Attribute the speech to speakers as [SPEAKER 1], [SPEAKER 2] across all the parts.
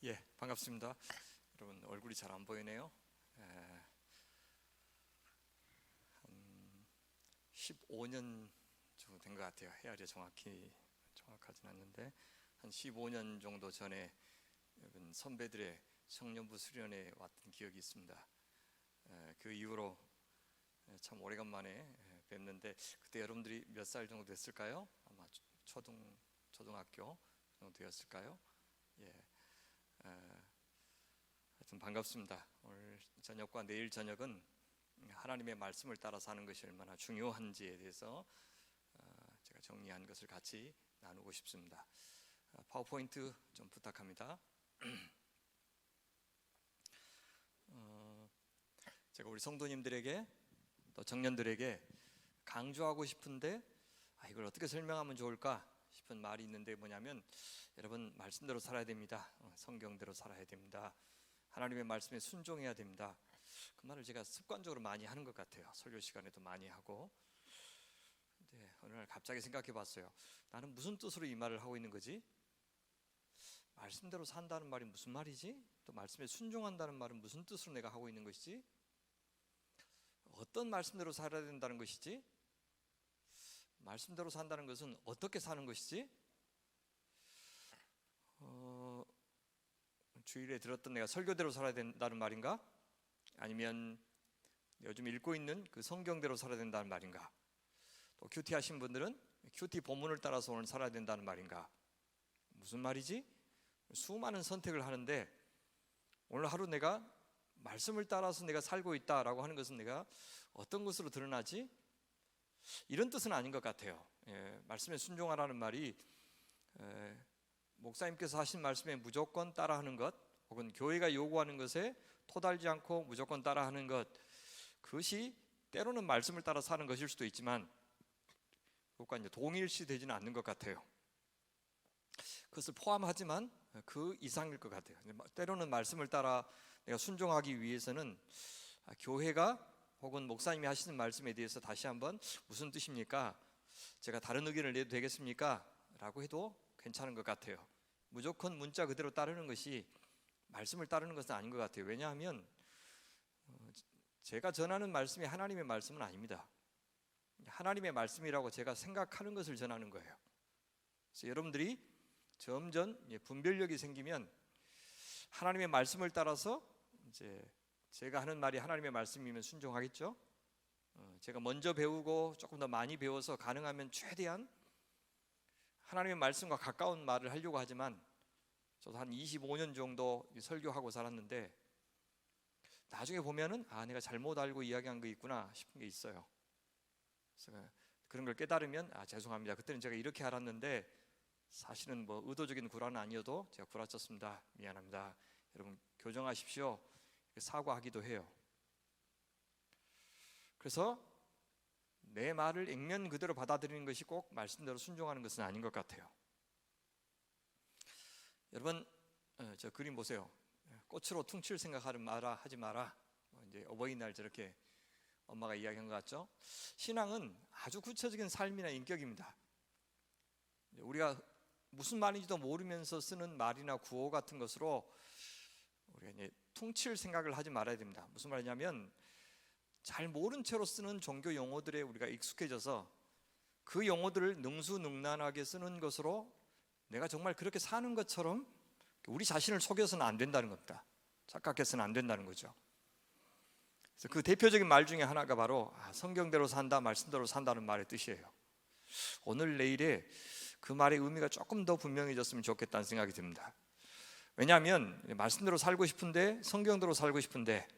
[SPEAKER 1] 예, 반갑습니다. 여러분 얼굴이 잘 안 보이네요. 한 15년 정도 된 것 같아요. 헤아려 정확하진 않는데 한 15년 정도 전에 여러분 선배들의 청년부 수련회에 왔던 기억이 있습니다. 그 이후로 참 오래간만에 뵙는데 그때 여러분들이 몇 살 정도 됐을까요? 아마 초등학교 정도 되었을까요? 예. 하여튼 반갑습니다. 오늘 저녁과 내일 저녁은 하나님의 말씀을 따라 사는 것이 얼마나 중요한지에 대해서 제가 정리한 것을 같이 나누고 싶습니다. 파워포인트 좀 부탁합니다. 제가 우리 성도님들에게 또 청년들에게 강조하고 싶은데 이걸 어떻게 설명하면 좋을까 싶은 말이 있는데 뭐냐면 여러분 말씀대로 살아야 됩니다. 성경대로 살아야 됩니다. 하나님의 말씀에 순종해야 됩니다. 그 말을 제가 습관적으로 많이 하는 것 같아요. 설교 시간에도 많이 하고. 근데 어느 날 갑자기 생각해 봤어요. 나는 무슨 뜻으로 이 말을 하고 있는 거지? 말씀대로 산다는 말이 무슨 말이지? 또 말씀에 순종한다는 말은 무슨 뜻으로 내가 하고 있는 것이지? 어떤 말씀대로 살아야 된다는 것이지? 말씀대로 산다는 것은 어떻게 사는 것이지? 주일에 들었던 내가 설교대로 살아야 된다는 말인가? 아니면 요즘 읽고 있는 그 성경대로 살아야 된다는 말인가? 또 큐티 하신 분들은 큐티 본문을 따라서 오늘 살아야 된다는 말인가? 무슨 말이지? 수많은 선택을 하는데 오늘 하루 내가 말씀을 따라서 내가 살고 있다라고 하는 것은 내가 어떤 것으로 드러나지? 이런 뜻은 아닌 것 같아요. 말씀에 순종하라는 말이 목사님께서 하신 말씀에 무조건 따라하는 것, 혹은 교회가 요구하는 것에 토달지 않고 무조건 따라하는 것, 그것이 때로는 말씀을 따라 사는 것일 수도 있지만 그것과 이제 동일시 되지는 않는 것 같아요. 그것을 포함하지만 그 이상일 것 같아요. 때로는 말씀을 따라 내가 순종하기 위해서는 교회가 혹은 목사님이 하시는 말씀에 대해서 다시 한번 무슨 뜻입니까? 제가 다른 의견을 내도 되겠습니까? 라고 해도 괜찮은 것 같아요. 무조건 문자 그대로 따르는 것이 말씀을 따르는 것은 아닌 것 같아요. 왜냐하면 제가 전하는 말씀이 하나님의 말씀은 아닙니다. 하나님의 말씀이라고 제가 생각하는 것을 전하는 거예요. 그래서 여러분들이 점점 분별력이 생기면 하나님의 말씀을 따라서 이제 제가 하는 말이 하나님의 말씀이면 순종하겠죠. 제가 먼저 배우고 조금 더 많이 배워서 가능하면 최대한 하나님의 말씀과 가까운 말을 하려고 하지만 저도 한 25년 정도 설교하고 살았는데 나중에 보면은 내가 잘못 알고 이야기한 거 있구나 싶은 게 있어요. 그래서 그런 걸 깨달으면 죄송합니다. 그때는 제가 이렇게 알았는데 사실은 뭐 의도적인 구라는 아니어도 제가 구라쳤습니다. 미안합니다. 여러분 교정하십시오. 사과하기도 해요. 그래서 내 말을 액면 그대로 받아들이는 것이 꼭 말씀대로 순종하는 것은 아닌 것 같아요. 여러분 저 그림 보세요. 꽃으로 퉁칠 생각하지 마라. 이제 어버이날 저렇게 엄마가 이야기한 것 같죠? 신앙은 아주 구체적인 삶이나 인격입니다. 우리가 무슨 말인지도 모르면서 쓰는 말이나 구호 같은 것으로 우리가 이제 퉁칠 생각을 하지 말아야 됩니다. 무슨 말이냐면 잘 모른 채로 쓰는 종교 용어들에 우리가 익숙해져서 그 용어들을 능수능란하게 쓰는 것으로 내가 정말 그렇게 사는 것처럼 우리 자신을 속여서는 안 된다는 겁니다. 착각해서는 안 된다는 거죠. 그래서 그 대표적인 말 중에 하나가 바로 성경대로 산다, 말씀대로 산다는 말의 뜻이에요. 오늘 내일에 그 말의 의미가 조금 더 분명해졌으면 좋겠다는 생각이 듭니다. 왜냐하면 말씀대로 살고 싶은데 성경대로 살고 싶은데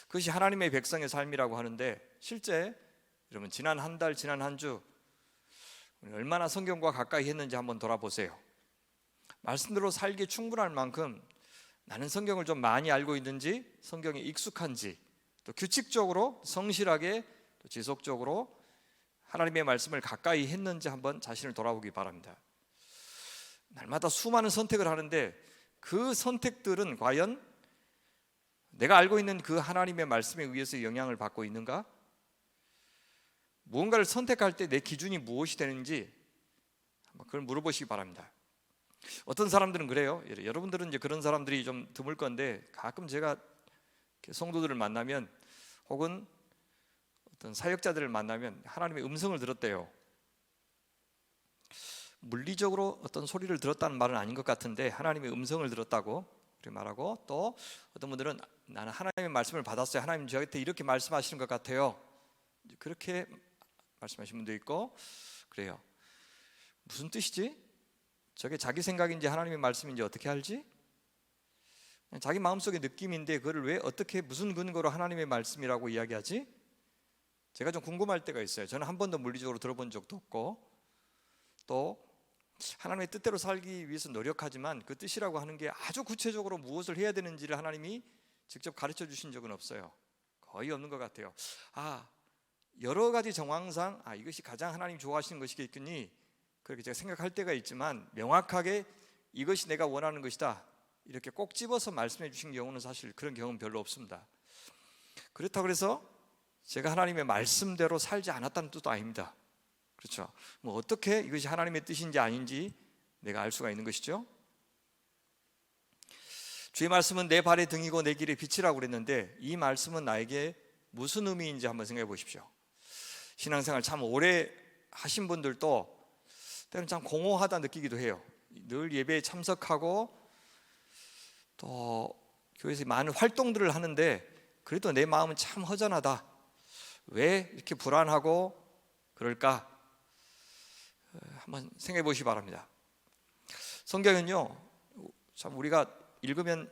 [SPEAKER 1] 그것이 하나님의 백성의 삶이라고 하는데 실제 여러분 지난 한 달, 지난 한 주 얼마나 성경과 가까이 했는지 한번 돌아보세요. 말씀대로 살기에 충분할 만큼 나는 성경을 좀 많이 알고 있는지, 성경에 익숙한지, 또 규칙적으로 성실하게 또 지속적으로 하나님의 말씀을 가까이 했는지 한번 자신을 돌아보기 바랍니다. 날마다 수많은 선택을 하는데 그 선택들은 과연 내가 알고 있는 그 하나님의 말씀에 의해서 영향을 받고 있는가? 무언가를 선택할 때 내 기준이 무엇이 되는지 그걸 물어보시기 바랍니다. 어떤 사람들은 그래요. 여러분들은 이제 그런 사람들이 좀 드물 건데, 가끔 제가 성도들을 만나면 혹은 어떤 사역자들을 만나면 하나님의 음성을 들었대요. 물리적으로 어떤 소리를 들었다는 말은 아닌 것 같은데 하나님의 음성을 들었다고 그렇게 말하고, 또 어떤 분들은 나는 하나님의 말씀을 받았어요. 하나님 저한테 이렇게 말씀하시는 것 같아요. 그렇게 말씀하시는 분도 있고 그래요. 무슨 뜻이지? 저게 자기 생각인지 하나님의 말씀인지 어떻게 알지? 자기 마음속의 느낌인데 그거를 왜 어떻게 무슨 근거로 하나님의 말씀이라고 이야기하지? 제가 좀 궁금할 때가 있어요. 저는 한 번도 물리적으로 들어본 적도 없고, 또 하나님의 뜻대로 살기 위해서 노력하지만 그 뜻이라고 하는 게 아주 구체적으로 무엇을 해야 되는지를 하나님이 직접 가르쳐 주신 적은 없어요. 거의 없는 것 같아요. 여러 가지 정황상 이것이 가장 하나님 좋아하시는 것이겠거니 그렇게 제가 생각할 때가 있지만, 명확하게 이것이 내가 원하는 것이다 이렇게 꼭 집어서 말씀해 주신 경우는 사실 그런 경우는 별로 없습니다. 그렇다고 해서 제가 하나님의 말씀대로 살지 않았다는 뜻도 아닙니다. 그렇죠? 어떻게 이것이 하나님의 뜻인지 아닌지 내가 알 수가 있는 것이죠. 주의 말씀은 내 발의 등이고 내 길의 빛이라고 그랬는데, 이 말씀은 나에게 무슨 의미인지 한번 생각해 보십시오. 신앙생활 참 오래 하신 분들도 때로는 참 공허하다 느끼기도 해요. 늘 예배에 참석하고 또 교회에서 많은 활동들을 하는데 그래도 내 마음은 참 허전하다. 왜 이렇게 불안하고 그럴까? 한번 생각해 보시기 바랍니다. 성경은요, 참 우리가 읽으면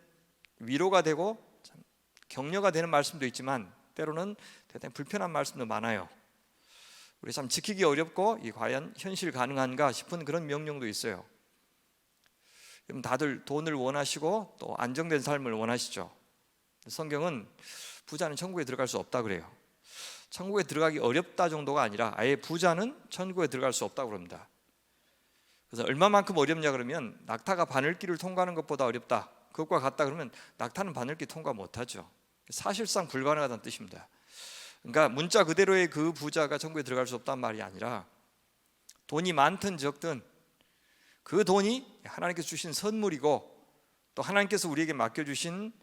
[SPEAKER 1] 위로가 되고 참 격려가 되는 말씀도 있지만 때로는 대단히 불편한 말씀도 많아요. 우리 참 지키기 어렵고 이 과연 현실 가능한가 싶은 그런 명령도 있어요. 다들 돈을 원하시고 또 안정된 삶을 원하시죠. 성경은 부자는 천국에 들어갈 수 없다 그래요. 천국에 들어가기 어렵다 정도가 아니라 아예 부자는 천국에 들어갈 수 없다고 그럽니다. 그래서 얼마만큼 어렵냐 그러면 낙타가 바늘길을 통과하는 것보다 어렵다, 그것과 같다 그러면 낙타는 바늘길 통과 못하죠. 사실상 불가능하다는 뜻입니다. 그러니까 문자 그대로의 그 부자가 천국에 들어갈 수 없다는 말이 아니라, 돈이 많든 적든 그 돈이 하나님께서 주신 선물이고 또 하나님께서 우리에게 맡겨주신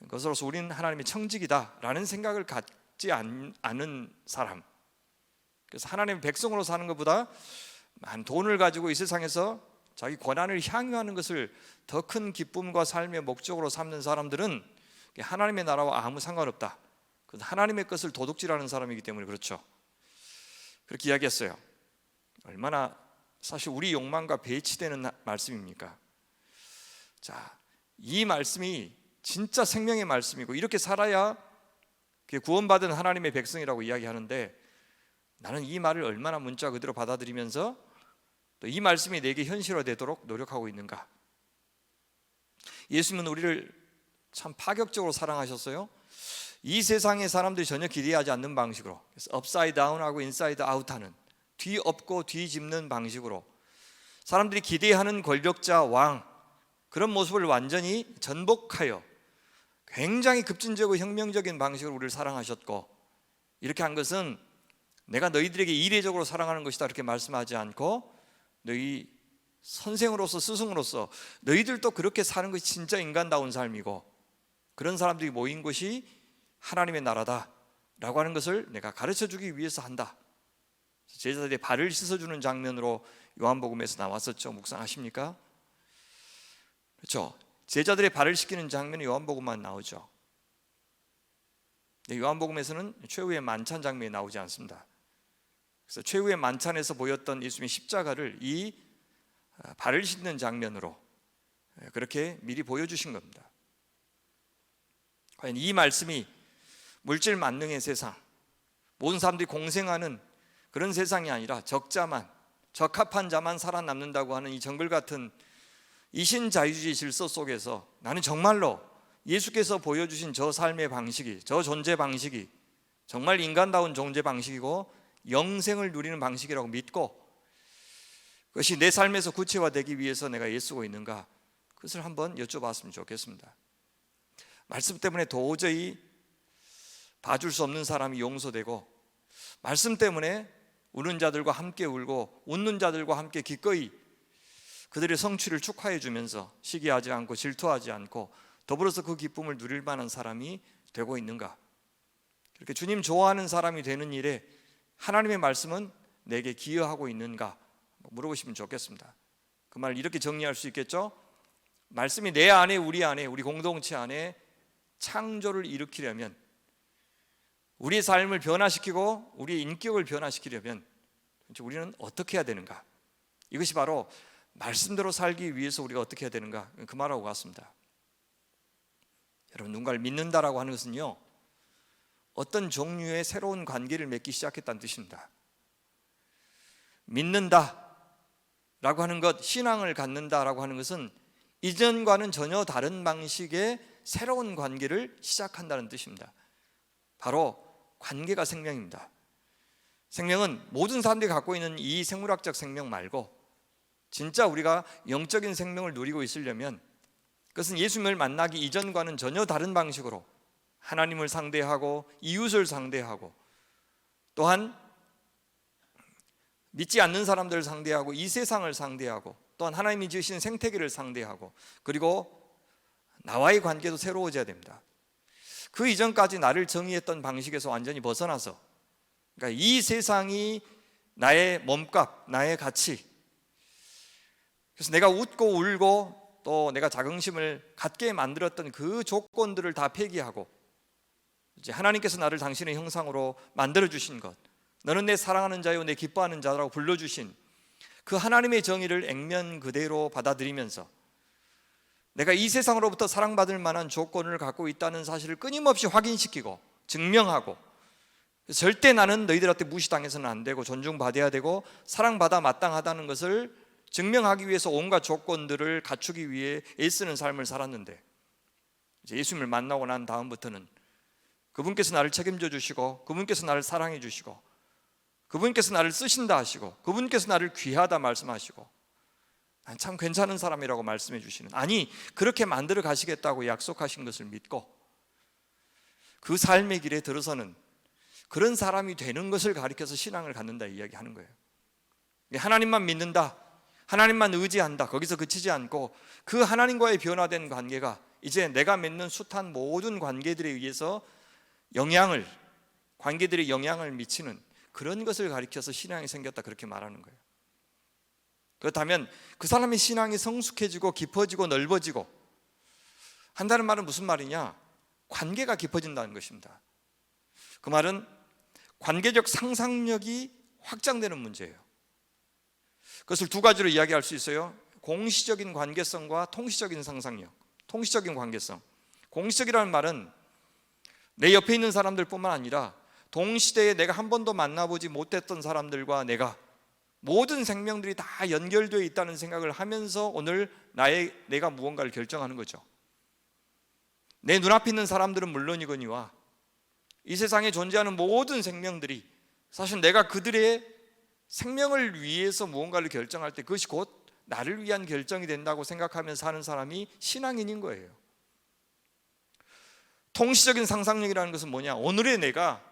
[SPEAKER 1] 것으로서 우리는 하나님의 청직이다라는 생각을 갖지 않은 사람, 그래서 하나님의 백성으로 사는 것보다 많은 돈을 가지고 이 세상에서 자기 권한을 향유하는 것을 더 큰 기쁨과 삶의 목적으로 삼는 사람들은 하나님의 나라와 아무 상관없다. 하나님의 것을 도둑질하는 사람이기 때문에 그렇죠. 그렇게 이야기했어요. 얼마나 사실 우리 욕망과 배치되는 말씀입니까? 자, 이 말씀이 진짜 생명의 말씀이고 이렇게 살아야 구원받은 하나님의 백성이라고 이야기하는데, 나는 이 말을 얼마나 문자 그대로 받아들이면서 또 이 말씀이 내게 현실화되도록 노력하고 있는가? 예수님은 우리를 참 파격적으로 사랑하셨어요. 이 세상의 사람들이 전혀 기대하지 않는 방식으로, 업사이드 다운하고 인사이드 아웃하는, 뒤엎고 뒤집는 방식으로 사람들이 기대하는 권력자 왕, 그런 모습을 완전히 전복하여 굉장히 급진적이고 혁명적인 방식으로 우리를 사랑하셨고, 이렇게 한 것은 내가 너희들에게 이례적으로 사랑하는 것이다 이렇게 말씀하지 않고, 너희 선생으로서 스승으로서 너희들도 그렇게 사는 것이 진짜 인간다운 삶이고 그런 사람들이 모인 것이 하나님의 나라다라고 하는 것을 내가 가르쳐주기 위해서 한다. 제자들의 발을 씻어주는 장면으로 요한복음에서 나왔었죠. 묵상하십니까? 그렇죠. 제자들의 발을 씻기는 장면이 요한복음만 나오죠. 요한복음에서는 최후의 만찬 장면이 나오지 않습니다. 그래서 최후의 만찬에서 보였던 예수님의 십자가를 이 발을 씻는 장면으로 그렇게 미리 보여주신 겁니다. 과연 이 말씀이 물질 만능의 세상, 모든 사람들이 공생하는 그런 세상이 아니라 적자만, 적합한 자만 살아남는다고 하는 이 정글 같은 이신자유주의 질서 속에서 나는 정말로 예수께서 보여주신 저 삶의 방식이, 저 존재 방식이 정말 인간다운 존재 방식이고 영생을 누리는 방식이라고 믿고 그것이 내 삶에서 구체화되기 위해서 내가 애쓰고 있는가, 그것을 한번 여쭤봤으면 좋겠습니다. 말씀 때문에 도저히 봐줄 수 없는 사람이 용서되고, 말씀 때문에 우는 자들과 함께 울고 웃는 자들과 함께 기꺼이 그들의 성취를 축하해 주면서 시기하지 않고 질투하지 않고 더불어서 그 기쁨을 누릴 만한 사람이 되고 있는가? 그렇게 주님 좋아하는 사람이 되는 일에 하나님의 말씀은 내게 기여하고 있는가? 물어보시면 좋겠습니다. 그 말 이렇게 정리할 수 있겠죠? 말씀이 내 안에, 우리 안에, 우리 공동체 안에 창조를 일으키려면, 우리의 삶을 변화시키고 우리의 인격을 변화시키려면 우리는 어떻게 해야 되는가? 이것이 바로 말씀대로 살기 위해서 우리가 어떻게 해야 되는가? 그 말하고 같습니다. 여러분, 누군가를 믿는다라고 하는 것은요, 어떤 종류의 새로운 관계를 맺기 시작했다는 뜻입니다. 믿는다라고 하는 것, 신앙을 갖는다라고 하는 것은 이전과는 전혀 다른 방식의 새로운 관계를 시작한다는 뜻입니다. 바로 관계가 생명입니다. 생명은 모든 사람들이 갖고 있는 이 생물학적 생명 말고 진짜 우리가 영적인 생명을 누리고 있으려면 그것은 예수님을 만나기 이전과는 전혀 다른 방식으로 하나님을 상대하고 이웃을 상대하고 또한 믿지 않는 사람들을 상대하고 이 세상을 상대하고 또한 하나님이 지으신 생태계를 상대하고 그리고 나와의 관계도 새로워져야 됩니다. 그 이전까지 나를 정의했던 방식에서 완전히 벗어나서, 그러니까 이 세상이 나의 몸값, 나의 가치, 그래서 내가 웃고 울고 또 내가 자긍심을 갖게 만들었던 그 조건들을 다 폐기하고 이제 하나님께서 나를 당신의 형상으로 만들어주신 것, 너는 내 사랑하는 자요 내 기뻐하는 자라고 불러주신 그 하나님의 정의를 액면 그대로 받아들이면서 내가 이 세상으로부터 사랑받을 만한 조건을 갖고 있다는 사실을 끊임없이 확인시키고 증명하고, 절대 나는 너희들한테 무시당해서는 안 되고 존중받아야 되고 사랑받아 마땅하다는 것을 증명하기 위해서 온갖 조건들을 갖추기 위해 애쓰는 삶을 살았는데, 이제 예수님을 만나고 난 다음부터는 그분께서 나를 책임져 주시고 그분께서 나를 사랑해 주시고 그분께서 나를 쓰신다 하시고 그분께서 나를 귀하다 말씀하시고 난 참 괜찮은 사람이라고 말씀해 주시는, 아니 그렇게 만들어 가시겠다고 약속하신 것을 믿고 그 삶의 길에 들어서는 그런 사람이 되는 것을 가리켜서 신앙을 갖는다 이야기하는 거예요. 하나님만 믿는다, 하나님만 의지한다, 거기서 그치지 않고 그 하나님과의 변화된 관계가 이제 내가 맺는 숱한 모든 관계들에 의해서 관계들이 영향을 미치는 그런 것을 가리켜서 신앙이 생겼다, 그렇게 말하는 거예요. 그렇다면 그 사람의 신앙이 성숙해지고 깊어지고 넓어지고 한다는 말은 무슨 말이냐? 관계가 깊어진다는 것입니다. 그 말은 관계적 상상력이 확장되는 문제예요. 그것을 두 가지로 이야기할 수 있어요. 공시적인 관계성과 통시적인 상상력, 통시적인 관계성. 공시적이라는 말은 내 옆에 있는 사람들뿐만 아니라 동시대에 내가 한 번도 만나보지 못했던 사람들과 모든 생명들이 다 연결되어 있다는 생각을 하면서 오늘 내가 무언가를 결정하는 거죠. 내 눈앞에 있는 사람들은 물론이거니와 이 세상에 존재하는 모든 생명들이 사실 내가 그들의 생명을 위해서 무언가를 결정할 때 그것이 곧 나를 위한 결정이 된다고 생각하면서 사는 사람이 신앙인인 거예요. 통시적인 상상력이라는 것은 뭐냐? 오늘의 내가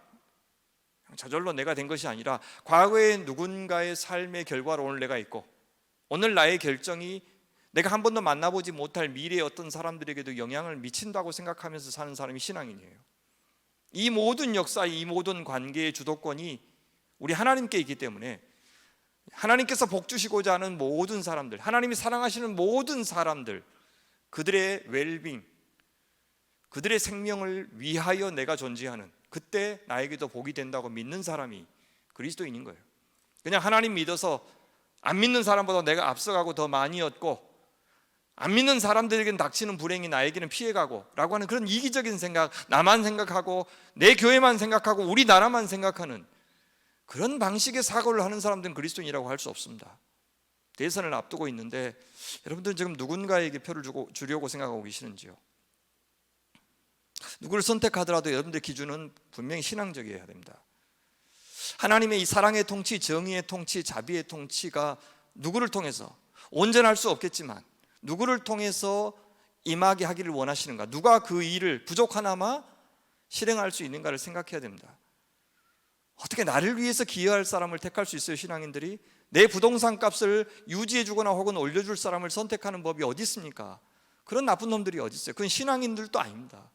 [SPEAKER 1] 저절로 내가 된 것이 아니라 과거의 누군가의 삶의 결과로 오늘 내가 있고 오늘 나의 결정이 내가 한 번도 만나보지 못할 미래의 어떤 사람들에게도 영향을 미친다고 생각하면서 사는 사람이 신앙인이에요. 이 모든 역사, 이 모든 관계의 주도권이 우리 하나님께 있기 때문에 하나님께서 복 주시고자 하는 모든 사람들, 하나님이 사랑하시는 모든 사람들, 그들의 웰빙, 그들의 생명을 위하여 내가 존재하는, 그때 나에게도 복이 된다고 믿는 사람이 그리스도인인 거예요. 그냥 하나님 믿어서 안 믿는 사람보다 내가 앞서가고 더 많이 얻고 안 믿는 사람들에게는 닥치는 불행이 나에게는 피해가고 라고 하는 그런 이기적인 생각, 나만 생각하고 내 교회만 생각하고 우리나라만 생각하는 그런 방식의 사고를 하는 사람들은 그리스도인이라고 할 수 없습니다. 대선을 앞두고 있는데 여러분들은 지금 누군가에게 표를 주려고 생각하고 계시는지요? 누구를 선택하더라도 여러분들의 기준은 분명히 신앙적이어야 됩니다. 하나님의 이 사랑의 통치, 정의의 통치, 자비의 통치가 누구를 통해서, 온전할 수 없겠지만 누구를 통해서 임하게 하기를 원하시는가, 누가 그 일을 부족하나마 실행할 수 있는가를 생각해야 됩니다. 어떻게 나를 위해서 기여할 사람을 택할 수 있어요? 신앙인들이 내 부동산 값을 유지해 주거나 혹은 올려줄 사람을 선택하는 법이 어디 있습니까? 그런 나쁜 놈들이 어디 있어요? 그건 신앙인들도 아닙니다.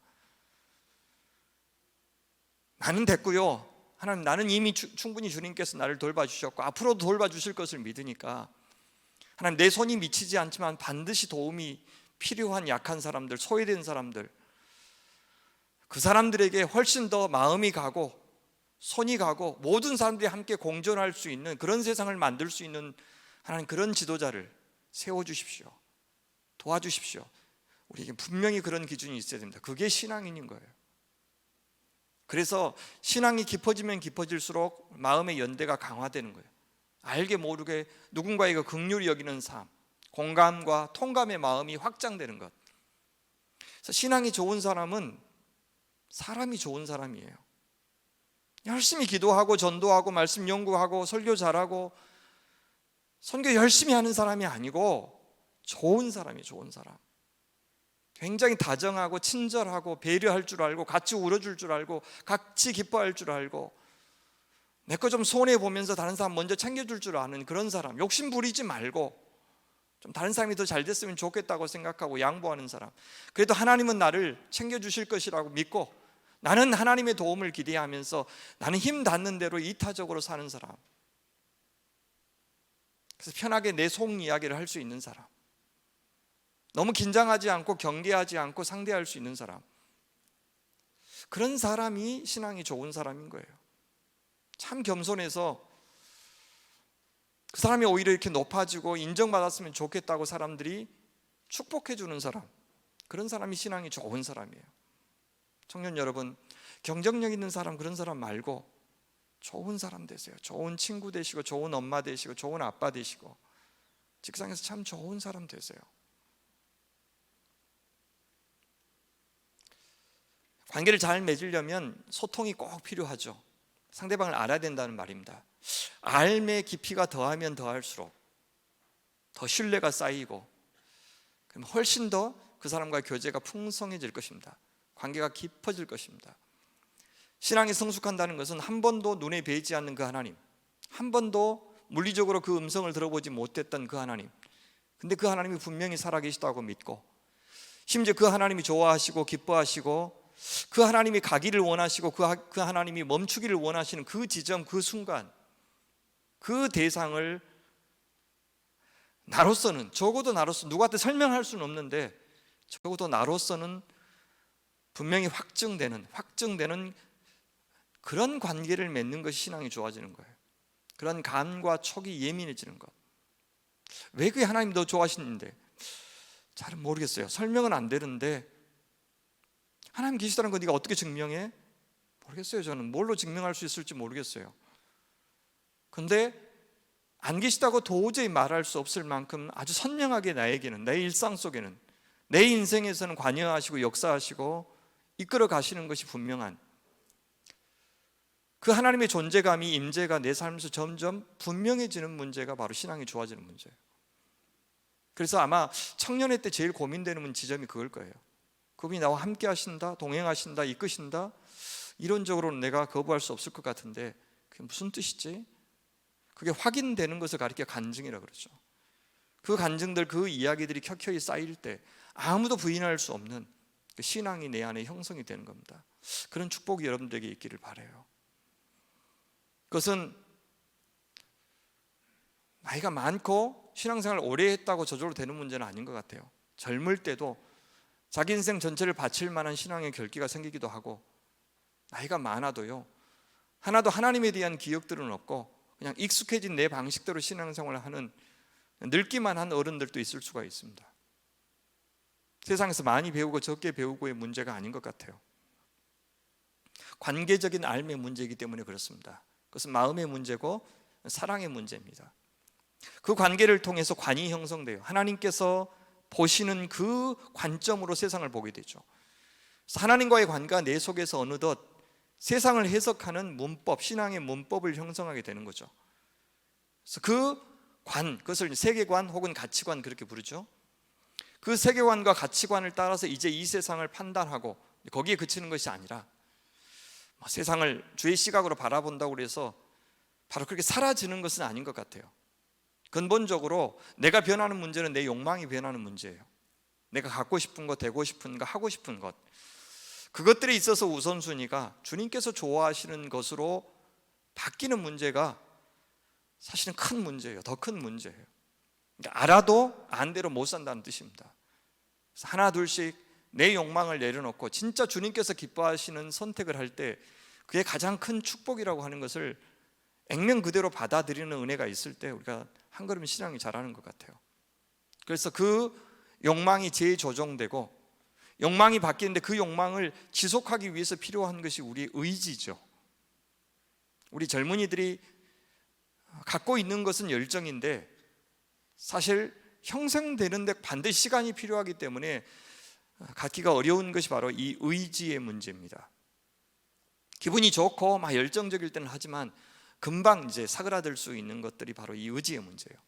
[SPEAKER 1] 나는 됐고요, 하나님, 나는 이미 충분히 주님께서 나를 돌봐주셨고 앞으로도 돌봐주실 것을 믿으니까 하나님, 내 손이 미치지 않지만 반드시 도움이 필요한 약한 사람들, 소외된 사람들, 그 사람들에게 훨씬 더 마음이 가고 손이 가고 모든 사람들이 함께 공존할 수 있는 그런 세상을 만들 수 있는 하나님, 그런 지도자를 세워주십시오. 도와주십시오. 우리에게 분명히 그런 기준이 있어야 됩니다. 그게 신앙인인 거예요. 그래서 신앙이 깊어지면 깊어질수록 마음의 연대가 강화되는 거예요. 알게 모르게 누군가에게 긍휼히 여기는 삶, 공감과 통감의 마음이 확장되는 것. 그래서 신앙이 좋은 사람은 사람이 좋은 사람이에요. 열심히 기도하고 전도하고 말씀 연구하고 설교 잘하고 선교 열심히 하는 사람이 아니고 좋은 사람이 좋은 사람. 굉장히 다정하고 친절하고 배려할 줄 알고 같이 울어줄 줄 알고 같이 기뻐할 줄 알고 내 거 좀 손해보면서 다른 사람 먼저 챙겨줄 줄 아는 그런 사람. 욕심 부리지 말고 좀 다른 사람이 더 잘 됐으면 좋겠다고 생각하고 양보하는 사람. 그래도 하나님은 나를 챙겨주실 것이라고 믿고 나는 하나님의 도움을 기대하면서 나는 힘 닿는 대로 이타적으로 사는 사람. 그래서 편하게 내 속 이야기를 할 수 있는 사람, 너무 긴장하지 않고 경계하지 않고 상대할 수 있는 사람, 그런 사람이 신앙이 좋은 사람인 거예요. 참 겸손해서 그 사람이 오히려 이렇게 높아지고 인정받았으면 좋겠다고 사람들이 축복해 주는 사람, 그런 사람이 신앙이 좋은 사람이에요. 청년 여러분, 경쟁력 있는 사람, 그런 사람 말고 좋은 사람 되세요. 좋은 친구 되시고 좋은 엄마 되시고 좋은 아빠 되시고 직장에서 참 좋은 사람 되세요. 관계를 잘 맺으려면 소통이 꼭 필요하죠. 상대방을 알아야 된다는 말입니다. 알의 깊이가 더하면 더할수록 더 신뢰가 쌓이고 그럼 훨씬 더 그 사람과의 교제가 풍성해질 것입니다. 관계가 깊어질 것입니다. 신앙이 성숙한다는 것은 한 번도 눈에 뵈지 않는 그 하나님, 한 번도 물리적으로 그 음성을 들어보지 못했던 그 하나님, 근데 그 하나님이 분명히 살아계시다고 믿고 심지어 그 하나님이 좋아하시고 기뻐하시고 그 하나님이 가기를 원하시고 그 하나님이 멈추기를 원하시는 그 지점, 그 순간, 그 대상을 나로서는, 적어도 나로서 누구한테 설명할 수는 없는데 적어도 나로서는 분명히 확증되는 그런 관계를 맺는 것이 신앙이 좋아지는 거예요. 그런 감과 촉이 예민해지는 것. 왜 그게 하나님 더 좋아하시는데? 잘은 모르겠어요. 설명은 안 되는데 하나님 계시다는 건 네가 어떻게 증명해? 모르겠어요. 저는 뭘로 증명할 수 있을지 모르겠어요. 근데 안 계시다고 도저히 말할 수 없을 만큼 아주 선명하게 나에게는, 내 일상 속에는, 내 인생에서는 관여하시고 역사하시고 이끌어 가시는 것이 분명한 그 하나님의 존재감이, 임재가 내 삶에서 점점 분명해지는 문제가 바로 신앙이 좋아지는 문제예요. 그래서 아마 청년회 때 제일 고민되는 지점이 그걸 거예요. 그분이 나와 함께 하신다, 동행하신다, 이끄신다, 이론적으로는 내가 거부할 수 없을 것 같은데 그게 무슨 뜻이지? 그게 확인되는 것을 가리켜 간증이라고 그러죠. 그 간증들, 그 이야기들이 켜켜이 쌓일 때 아무도 부인할 수 없는 그 신앙이 내 안에 형성이 되는 겁니다. 그런 축복이 여러분들에게 있기를 바라요. 그것은 나이가 많고 신앙생활을 오래 했다고 저절로 되는 문제는 아닌 것 같아요. 젊을 때도 자기 인생 전체를 바칠 만한 신앙의 결기가 생기기도 하고, 나이가 많아도요, 하나도 하나님에 대한 기억들은 없고 그냥 익숙해진 내 방식대로 신앙생활을 하는 늙기만 한 어른들도 있을 수가 있습니다. 세상에서 많이 배우고 적게 배우고의 문제가 아닌 것 같아요. 관계적인 삶의 문제이기 때문에 그렇습니다. 그것은 마음의 문제고 사랑의 문제입니다. 그 관계를 통해서 관이 형성돼요. 하나님께서 보시는 그 관점으로 세상을 보게 되죠. 하나님과의 관계가 내 속에서 어느덧 세상을 해석하는 문법, 신앙의 문법을 형성하게 되는 거죠. 그래서 그 관, 그것을 세계관 혹은 가치관 그렇게 부르죠. 그 세계관과 가치관을 따라서 이제 이 세상을 판단하고 거기에 그치는 것이 아니라 세상을 주의 시각으로 바라본다고 해서 바로 그렇게 사라지는 것은 아닌 것 같아요. 근본적으로 내가 변하는 문제는 내 욕망이 변하는 문제예요. 내가 갖고 싶은 것, 되고 싶은 것, 하고 싶은 것, 그것들에 있어서 우선순위가 주님께서 좋아하시는 것으로 바뀌는 문제가 사실은 큰 문제예요. 더 큰 문제예요. 그러니까 알아도 안대로 못 산다는 뜻입니다. 그래서 하나 둘씩 내 욕망을 내려놓고 진짜 주님께서 기뻐하시는 선택을 할 때 그게 가장 큰 축복이라고 하는 것을 액면 그대로 받아들이는 은혜가 있을 때 우리가 한 걸음 신앙이 자라는 것 같아요. 그래서 그 욕망이 재조정되고 욕망이 바뀌는데 그 욕망을 지속하기 위해서 필요한 것이 우리의 의지죠. 우리 젊은이들이 갖고 있는 것은 열정인데 사실 형성되는 데 반드시 시간이 필요하기 때문에 갖기가 어려운 것이 바로 이 의지의 문제입니다. 기분이 좋고 막 열정적일 때는 하지만 금방 이제 사그라들 수 있는 것들이 바로 이 의지의 문제예요.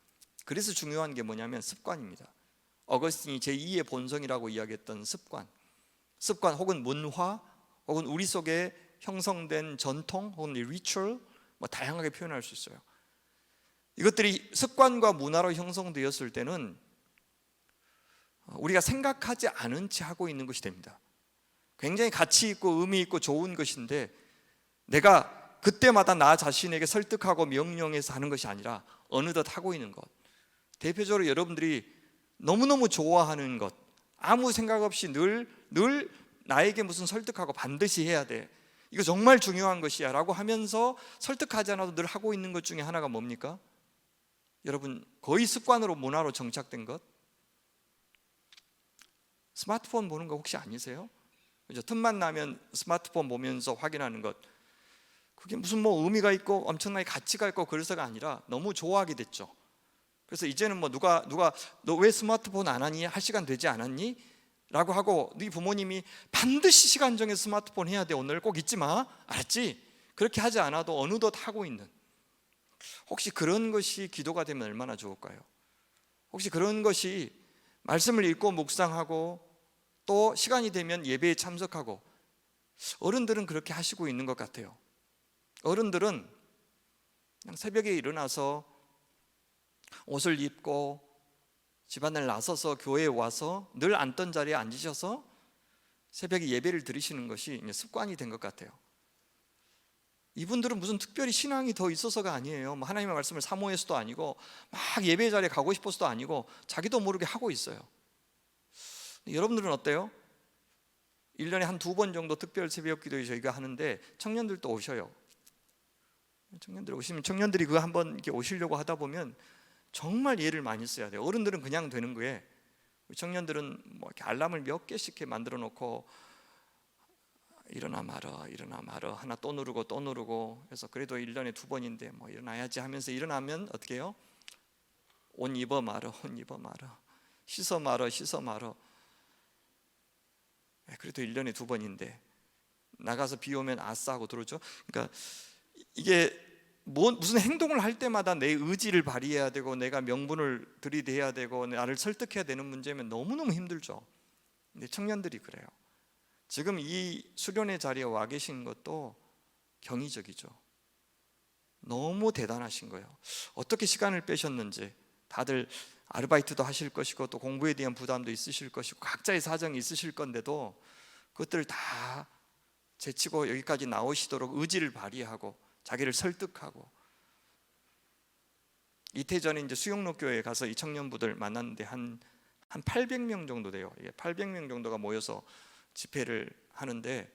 [SPEAKER 1] 그래서 중요한 게 뭐냐면 습관입니다. 어거스틴이 제2의 본성이라고 이야기했던 습관 혹은 문화 혹은 우리 속에 형성된 전통 혹은 리추얼 다양하게 표현할 수 있어요. 이것들이 습관과 문화로 형성되었을 때는 우리가 생각하지 않은 채 하고 있는 것이 됩니다. 굉장히 가치 있고 의미 있고 좋은 것인데 내가 그때마다 나 자신에게 설득하고 명령해서 하는 것이 아니라 어느덧 하고 있는 것. 대표적으로 여러분들이 너무너무 좋아하는 것, 아무 생각 없이 늘 나에게 무슨 설득하고 반드시 해야 돼, 이거 정말 중요한 것이야 라고 하면서 설득하지 않아도 늘 하고 있는 것 중에 하나가 뭡니까? 여러분, 거의 습관으로 문화로 정착된 것. 스마트폰 보는 거 혹시 아니세요? 그죠? 틈만 나면 스마트폰 보면서 확인하는 것, 그게 무슨 의미가 있고 엄청나게 가치가 있고 그래서가 아니라 너무 좋아하게 됐죠. 그래서 이제는 누가 너 왜 스마트폰 안 하니? 할 시간 되지 않았니? 라고 하고 네 부모님이 반드시 시간 정해서 스마트폰 해야 돼, 오늘 꼭 잊지 마, 알았지? 그렇게 하지 않아도 어느덧 하고 있는, 혹시 그런 것이 기도가 되면 얼마나 좋을까요? 혹시 그런 것이 말씀을 읽고 묵상하고 또 시간이 되면 예배에 참석하고, 어른들은 그렇게 하시고 있는 것 같아요. 어른들은 그냥 새벽에 일어나서 옷을 입고 집안을 나서서 교회에 와서 늘 앉던 자리에 앉으셔서 새벽에 예배를 드리시는 것이 습관이 된 것 같아요. 이분들은 무슨 특별히 신앙이 더 있어서가 아니에요. 하나님의 말씀을 사모해서도 아니고 막 예배 자리에 가고 싶어서도 아니고 자기도 모르게 하고 있어요. 여러분들은 어때요? 1년에 한 2번 정도 특별 새벽 기도에 저희가 하는데 청년들도 오셔요. 청년들 오시면 청년들이 그거 한번 이렇게 오시려고 하다 보면 정말 예를 많이 써야 돼요. 어른들은 그냥 되는 거에 청년들은 이렇게 알람을 몇 개씩 이렇게 만들어 놓고 일어나 말어 하나 또 누르고 해서 그래도 1년에 2번인데 일어나야지 하면서 일어나면 어떻게 해요? 옷 입어 말어 씻어 말어. 그래도 1년에 2번인데 나가서 비 오면 아싸 하고 들어오죠. 그러니까 이게 무슨 행동을 할 때마다 내 의지를 발휘해야 되고 내가 명분을 들이대야 되고 나를 설득해야 되는 문제면 너무너무 힘들죠. 근데 청년들이 그래요. 지금 이 수련회 자리에 와 계신 것도 경이적이죠. 너무 대단하신 거예요. 어떻게 시간을 빼셨는지. 다들 아르바이트도 하실 것이고 또 공부에 대한 부담도 있으실 것이고 각자의 사정이 있으실 건데도 그것들을 다 제치고 여기까지 나오시도록 의지를 발휘하고 자기를 설득하고. 이태 전에 이제 수영록 교회에 가서 이 청년부들 만났는데 한 800명 정도 돼요. 800명 정도가 모여서 집회를 하는데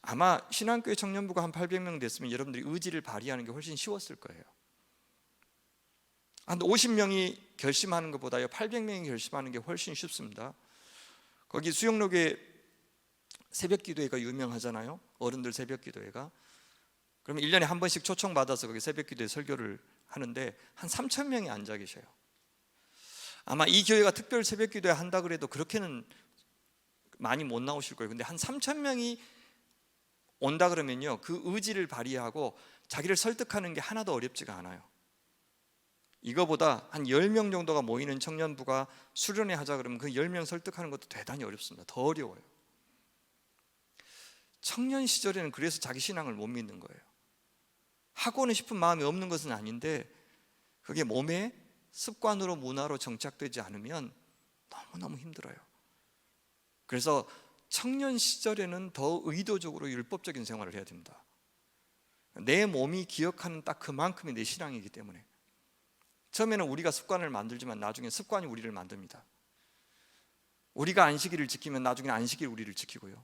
[SPEAKER 1] 아마 신앙교회 청년부가 한 800명 됐으면 여러분들이 의지를 발휘하는 게 훨씬 쉬웠을 거예요. 한 50명이 결심하는 것보다요 800명이 결심하는 게 훨씬 쉽습니다. 거기 수영록에 새벽기도회가 유명하잖아요. 어른들 새벽기도회가. 그러면 1년에 한 번씩 초청받아서 거기 새벽기도회 설교를 하는데 한 3,000명이 앉아 계셔요. 아마 이 교회가 특별 새벽기도회 한다 그래도 그렇게는 많이 못 나오실 거예요. 근데 한 3,000명이 온다 그러면요 그 의지를 발휘하고 자기를 설득하는 게 하나도 어렵지가 않아요. 이거보다 한 10명 정도가 모이는 청년부가 수련회 하자 그러면 그 10명 설득하는 것도 대단히 어렵습니다. 더 어려워요. 청년 시절에는 그래서 자기 신앙을 못 믿는 거예요. 하고는 싶은 마음이 없는 것은 아닌데 그게 몸에 습관으로 문화로 정착되지 않으면 너무너무 힘들어요. 그래서 청년 시절에는 더 의도적으로 율법적인 생활을 해야 됩니다. 내 몸이 기억하는 딱 그만큼이 내 신앙이기 때문에. 처음에는 우리가 습관을 만들지만 나중에 습관이 우리를 만듭니다. 우리가 안식일을 지키면 나중에 안식일 우리를 지키고요.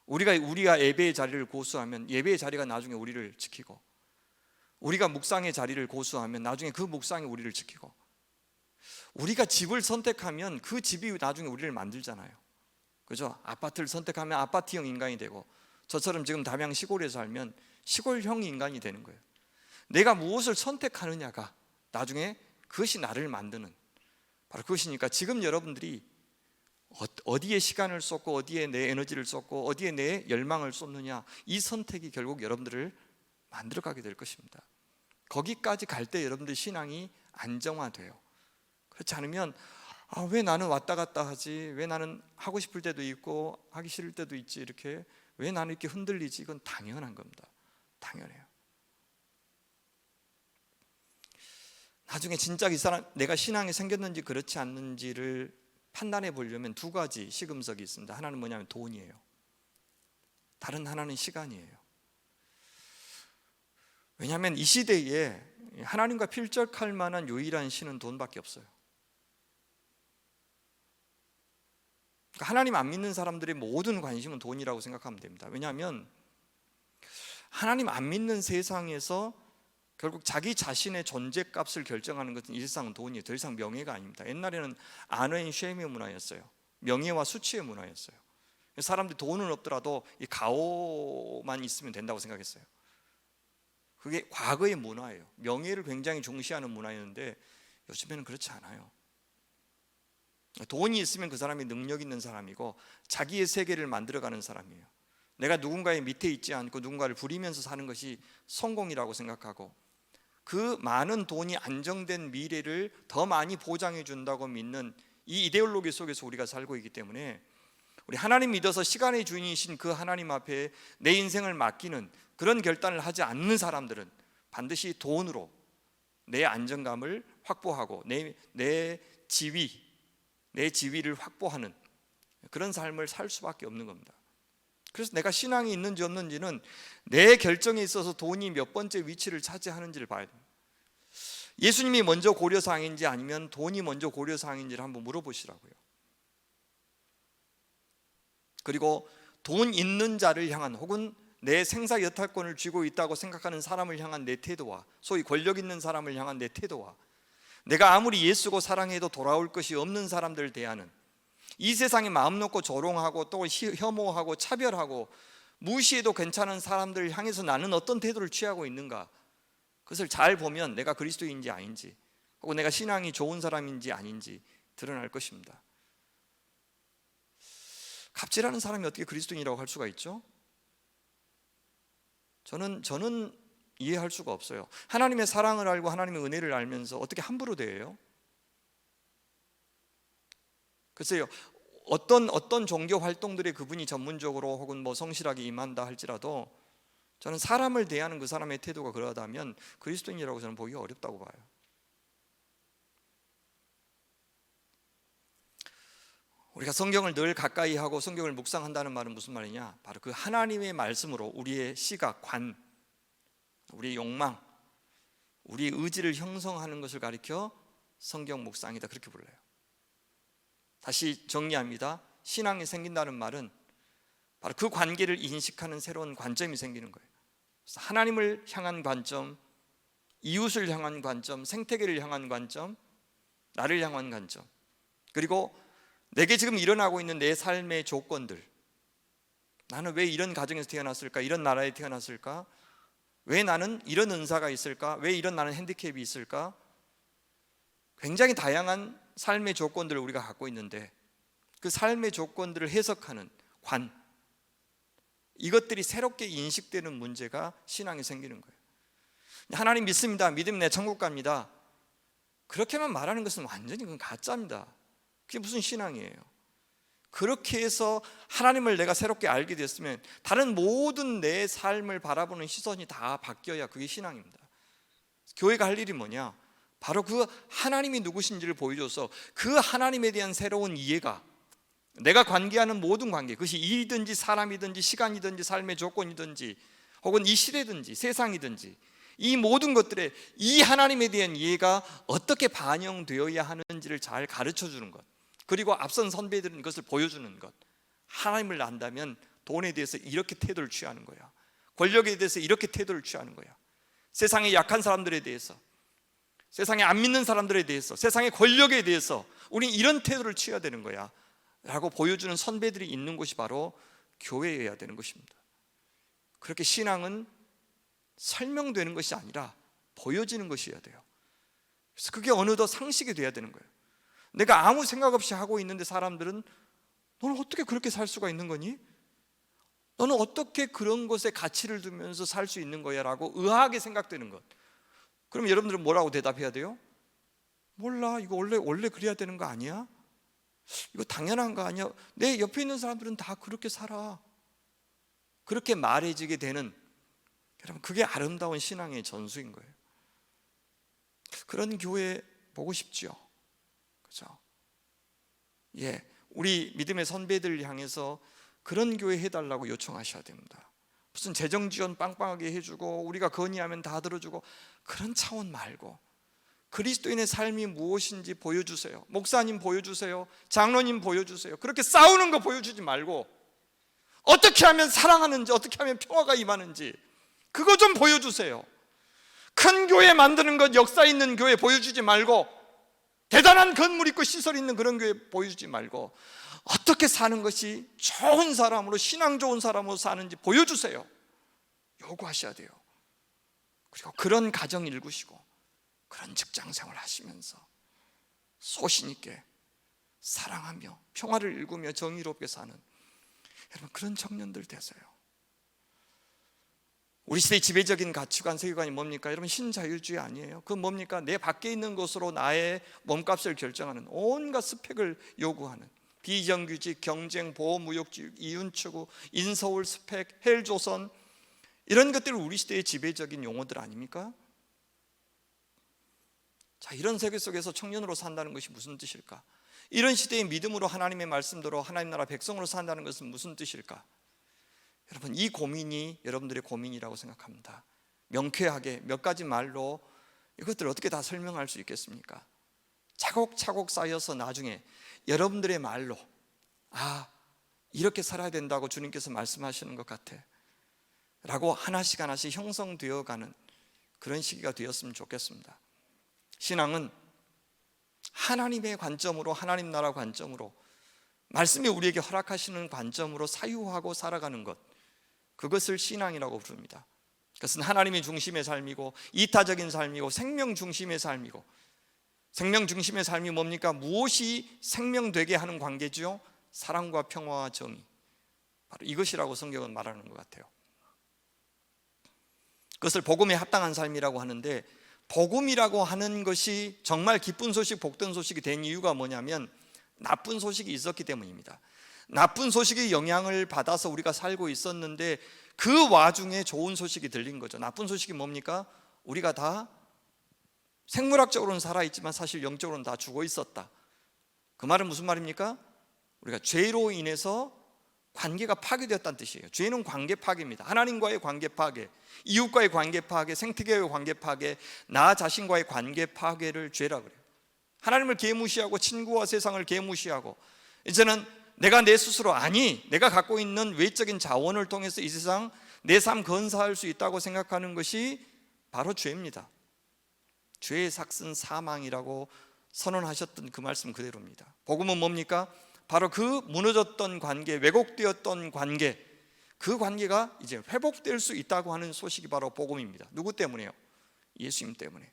[SPEAKER 1] 우리가 예배의 자리를 고수하면 예배의 자리가 나중에 우리를 지키고, 우리가 묵상의 자리를 고수하면 나중에 그 묵상이 우리를 지키고, 우리가 집을 선택하면 그 집이 나중에 우리를 만들잖아요. 그죠? 아파트를 선택하면 아파트형 인간이 되고, 저처럼 지금 담양 시골에 살면 시골형 인간이 되는 거예요. 내가 무엇을 선택하느냐가 나중에 그것이 나를 만드는, 바로 그것이니까 지금 여러분들이 어디에 시간을 쏟고 어디에 내 에너지를 쏟고 어디에 내 열망을 쏟느냐, 이 선택이 결국 여러분들을 만들어가게 될 것입니다. 거기까지 갈 때 여러분들 신앙이 안정화돼요. 그렇지 않으면 왜 나는 왔다 갔다 하지, 왜 나는 하고 싶을 때도 있고 하기 싫을 때도 있지, 이렇게 왜 나는 이렇게 흔들리지, 이건 당연한 겁니다. 당연해요. 나중에 진짜 이 사람 내가 신앙이 생겼는지 그렇지 않는지를 판단해 보려면 두 가지 시금석이 있습니다. 하나는 뭐냐면 돈이에요. 다른 하나는 시간이에요. 왜냐하면 이 시대에 하나님과 필적할 만한 유일한 신은 돈밖에 없어요. 그러니까 하나님 안 믿는 사람들의 모든 관심은 돈이라고 생각하면 됩니다. 왜냐하면 하나님 안 믿는 세상에서 결국 자기 자신의 존재값을 결정하는 것은 이 세상은 돈이에요. 더 이상 명예가 아닙니다. 옛날에는 아너인 쉐임의 문화였어요. 명예와 수치의 문화였어요. 사람들이 돈은 없더라도 이 가오만 있으면 된다고 생각했어요. 그게 과거의 문화예요. 명예를 굉장히 중시하는 문화였는데 요즘에는 그렇지 않아요. 돈이 있으면 그 사람이 능력 있는 사람이고 자기의 세계를 만들어가는 사람이에요. 내가 누군가의 밑에 있지 않고 누군가를 부리면서 사는 것이 성공이라고 생각하고, 그 많은 돈이 안정된 미래를 더 많이 보장해 준다고 믿는 이 이데올로기 속에서 우리가 살고 있기 때문에, 우리 하나님 믿어서 시간의 주인이신 그 하나님 앞에 내 인생을 맡기는 그런 결단을 하지 않는 사람들은 반드시 돈으로 내 안정감을 확보하고 내 지위를 확보하는 그런 삶을 살 수밖에 없는 겁니다. 그래서 내가 신앙이 있는지 없는지는 내 결정에 있어서 돈이 몇 번째 위치를 차지하는지를 봐야 됩니다. 예수님이 먼저 고려사항인지 아니면 돈이 먼저 고려사항인지를 한번 물어보시라고요. 그리고 돈 있는 자를 향한, 혹은 내 생사 여탈권을 쥐고 있다고 생각하는 사람을 향한 내 태도와, 소위 권력 있는 사람을 향한 내 태도와, 내가 아무리 예수고 사랑해도 돌아올 것이 없는 사람들을 대하는, 이 세상에 마음 놓고 조롱하고 또 혐오하고 차별하고 무시해도 괜찮은 사람들을 향해서 나는 어떤 태도를 취하고 있는가, 그것을 잘 보면 내가 그리스도인지 아닌지, 혹은 내가 신앙이 좋은 사람인지 아닌지 드러날 것입니다. 갑질하는 사람이 어떻게 그리스도인이라고 할 수가 있죠? 저는 이해할 수가 없어요. 하나님의 사랑을 알고 하나님의 은혜를 알면서 어떻게 함부로 대해요? 글쎄요, 어떤 종교 활동들에 그분이 전문적으로 혹은 성실하게 임한다 할지라도 저는 사람을 대하는 그 사람의 태도가 그러하다면 그리스도인이라고 저는 보기가 어렵다고 봐요. 우리가 성경을 늘 가까이 하고 성경을 묵상한다는 말은 무슨 말이냐? 바로 그 하나님의 말씀으로 우리의 시각, 관, 우리의 욕망, 우리의 의지를 형성하는 것을 가리켜 성경 묵상이다, 그렇게 불러요. 다시 정리합니다. 신앙이 생긴다는 말은 바로 그 관계를 인식하는 새로운 관점이 생기는 거예요. 그래서 하나님을 향한 관점, 이웃을 향한 관점, 생태계를 향한 관점, 나를 향한 관점, 그리고 내게 지금 일어나고 있는 내 삶의 조건들, 나는 왜 이런 가정에서 태어났을까? 이런 나라에 태어났을까? 왜 나는 이런 은사가 있을까? 왜 이런 나는 핸디캡이 있을까? 굉장히 다양한 삶의 조건들을 우리가 갖고 있는데 그 삶의 조건들을 해석하는 관, 이것들이 새롭게 인식되는 문제가 신앙이 생기는 거예요. 하나님 믿습니다. 믿으면 내 천국 갑니다. 그렇게만 말하는 것은 완전히 그건 가짜입니다. 그게 무슨 신앙이에요? 그렇게 해서 하나님을 내가 새롭게 알게 됐으면 다른 모든 내 삶을 바라보는 시선이 다 바뀌어야 그게 신앙입니다. 교회가 할 일이 뭐냐? 바로 그 하나님이 누구신지를 보여줘서 그 하나님에 대한 새로운 이해가, 내가 관계하는 모든 관계, 그것이 일이든지 사람이든지 시간이든지 삶의 조건이든지 혹은 이 시대든지 세상이든지 이 모든 것들에 이 하나님에 대한 이해가 어떻게 반영되어야 하는지를 잘 가르쳐 주는 것, 그리고 앞선 선배들은 이것을 보여주는 것. 하나님을 안다면 돈에 대해서 이렇게 태도를 취하는 거야, 권력에 대해서 이렇게 태도를 취하는 거야, 세상의 약한 사람들에 대해서, 세상에 안 믿는 사람들에 대해서, 세상의 권력에 대해서 우리는 이런 태도를 취해야 되는 거야 라고 보여주는 선배들이 있는 곳이 바로 교회여야 되는 것입니다. 그렇게 신앙은 설명되는 것이 아니라 보여지는 것이어야 돼요. 그래서 그게 어느덧 상식이 돼야 되는 거예요. 내가 아무 생각 없이 하고 있는데 사람들은 너는 어떻게 그렇게 살 수가 있는 거니? 너는 어떻게 그런 것에 가치를 두면서 살 수 있는 거야? 라고 의아하게 생각되는 것. 그럼 여러분들은 뭐라고 대답해야 돼요? 몰라, 이거 원래 그래야 되는 거 아니야? 이거 당연한 거 아니야? 내 옆에 있는 사람들은 다 그렇게 살아. 그렇게 말해지게 되는, 여러분, 그게 아름다운 신앙의 전수인 거예요. 그런 교회 보고 싶죠? 그죠? 예, 우리 믿음의 선배들 향해서 그런 교회 해달라고 요청하셔야 됩니다. 무슨 재정 지원 빵빵하게 해주고 우리가 건의하면 다 들어주고 그런 차원 말고 그리스도인의 삶이 무엇인지 보여주세요. 목사님 보여주세요. 장로님 보여주세요. 그렇게 싸우는 거 보여주지 말고 어떻게 하면 사랑하는지, 어떻게 하면 평화가 임하는지 그거 좀 보여주세요. 큰 교회 만드는 것, 역사 있는 교회 보여주지 말고 대단한 건물 있고 시설 있는 그런 교회 보여주지 말고 어떻게 사는 것이 좋은 사람으로, 신앙 좋은 사람으로 사는지 보여주세요. 요구하셔야 돼요. 그리고 그런 가정 일구시고 그런 직장 생활 하시면서 소신 있게 사랑하며 평화를 일구며 정의롭게 사는, 여러분, 그런 청년들 되세요. 우리 시대의 지배적인 가치관, 세계관이 뭡니까? 여러분, 신자유주의 아니에요? 그건 뭡니까? 내 밖에 있는 것으로 나의 몸값을 결정하는 온갖 스펙을 요구하는 비정규직, 경쟁, 보호무역주의, 이윤추구, 인서울 스펙, 헬조선, 이런 것들이 우리 시대의 지배적인 용어들 아닙니까? 자, 이런 세계 속에서 청년으로 산다는 것이 무슨 뜻일까? 이런 시대의 믿음으로 하나님의 말씀대로 하나님 나라 백성으로 산다는 것은 무슨 뜻일까? 여러분, 이 고민이 여러분들의 고민이라고 생각합니다. 명쾌하게 몇 가지 말로 이것들을 어떻게 다 설명할 수 있겠습니까? 차곡차곡 쌓여서 나중에 여러분들의 말로, 아, 이렇게 살아야 된다고 주님께서 말씀하시는 것 같아 라고 하나씩 하나씩 형성되어 가는 그런 시기가 되었으면 좋겠습니다. 신앙은 하나님의 관점으로, 하나님 나라 관점으로, 말씀이 우리에게 허락하시는 관점으로 사유하고 살아가는 것, 그것을 신앙이라고 부릅니다. 그것은 하나님이 중심의 삶이고 이타적인 삶이고 생명 중심의 삶이고, 생명 중심의 삶이 뭡니까? 무엇이 생명되게 하는 관계죠? 사랑과 평화와 정의, 바로 이것이라고 성경은 말하는 것 같아요. 그것을 복음에 합당한 삶이라고 하는데, 복음이라고 하는 것이 정말 기쁜 소식, 복된 소식이 된 이유가 뭐냐면 나쁜 소식이 있었기 때문입니다. 나쁜 소식의 영향을 받아서 우리가 살고 있었는데 그 와중에 좋은 소식이 들린 거죠. 나쁜 소식이 뭡니까? 우리가 다 생물학적으로는 살아있지만 사실 영적으로는 다 죽어 있었다. 그 말은 무슨 말입니까? 우리가 죄로 인해서 관계가 파괴되었다는 뜻이에요. 죄는 관계 파괴입니다. 하나님과의 관계 파괴, 이웃과의 관계 파괴, 생태계의 관계 파괴, 나 자신과의 관계 파괴를 죄라 그래요. 하나님을 개무시하고 친구와 세상을 개무시하고 이제는 내가 내 스스로, 아니 내가 갖고 있는 외적인 자원을 통해서 이 세상 내 삶 건사할 수 있다고 생각하는 것이 바로 죄입니다. 죄의 삭은 사망이라고 선언하셨던 그 말씀 그대로입니다. 복음은 뭡니까? 바로 그 무너졌던 관계, 왜곡되었던 관계, 그 관계가 이제 회복될 수 있다고 하는 소식이 바로 복음입니다. 누구 때문에요? 예수님 때문에.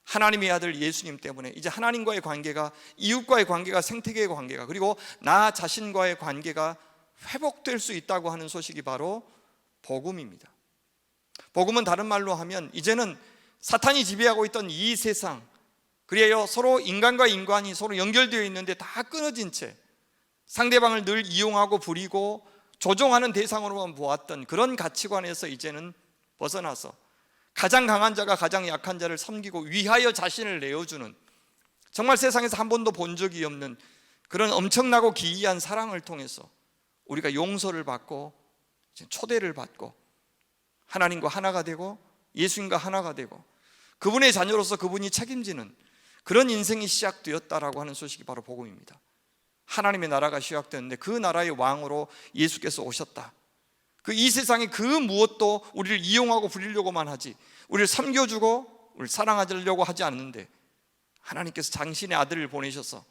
[SPEAKER 1] 하나님의 아들 예수님 때문에 이제 하나님과의 관계가, 이웃과의 관계가, 생태계의 관계가, 그리고 나 자신과의 관계가 회복될 수 있다고 하는 소식이 바로 복음입니다. 복음은 다른 말로 하면 이제는 사탄이 지배하고 있던 이 세상, 그래요, 서로 인간과 인간이 서로 연결되어 있는데 다 끊어진 채 상대방을 늘 이용하고 부리고 조종하는 대상으로만 보았던 그런 가치관에서 이제는 벗어나서 가장 강한 자가 가장 약한 자를 섬기고 위하여 자신을 내어주는, 정말 세상에서 한 번도 본 적이 없는 그런 엄청나고 기이한 사랑을 통해서 우리가 용서를 받고 초대를 받고 하나님과 하나가 되고 예수님과 하나가 되고 그분의 자녀로서 그분이 책임지는 그런 인생이 시작되었다라고 하는 소식이 바로 복음입니다. 하나님의 나라가 시작되었는데 그 나라의 왕으로 예수께서 오셨다. 이 세상에 그 무엇도 우리를 이용하고 부리려고만 하지, 우리를 섬겨주고 우리를 사랑하려고 하지 않는데 하나님께서 당신의 아들을 보내셔서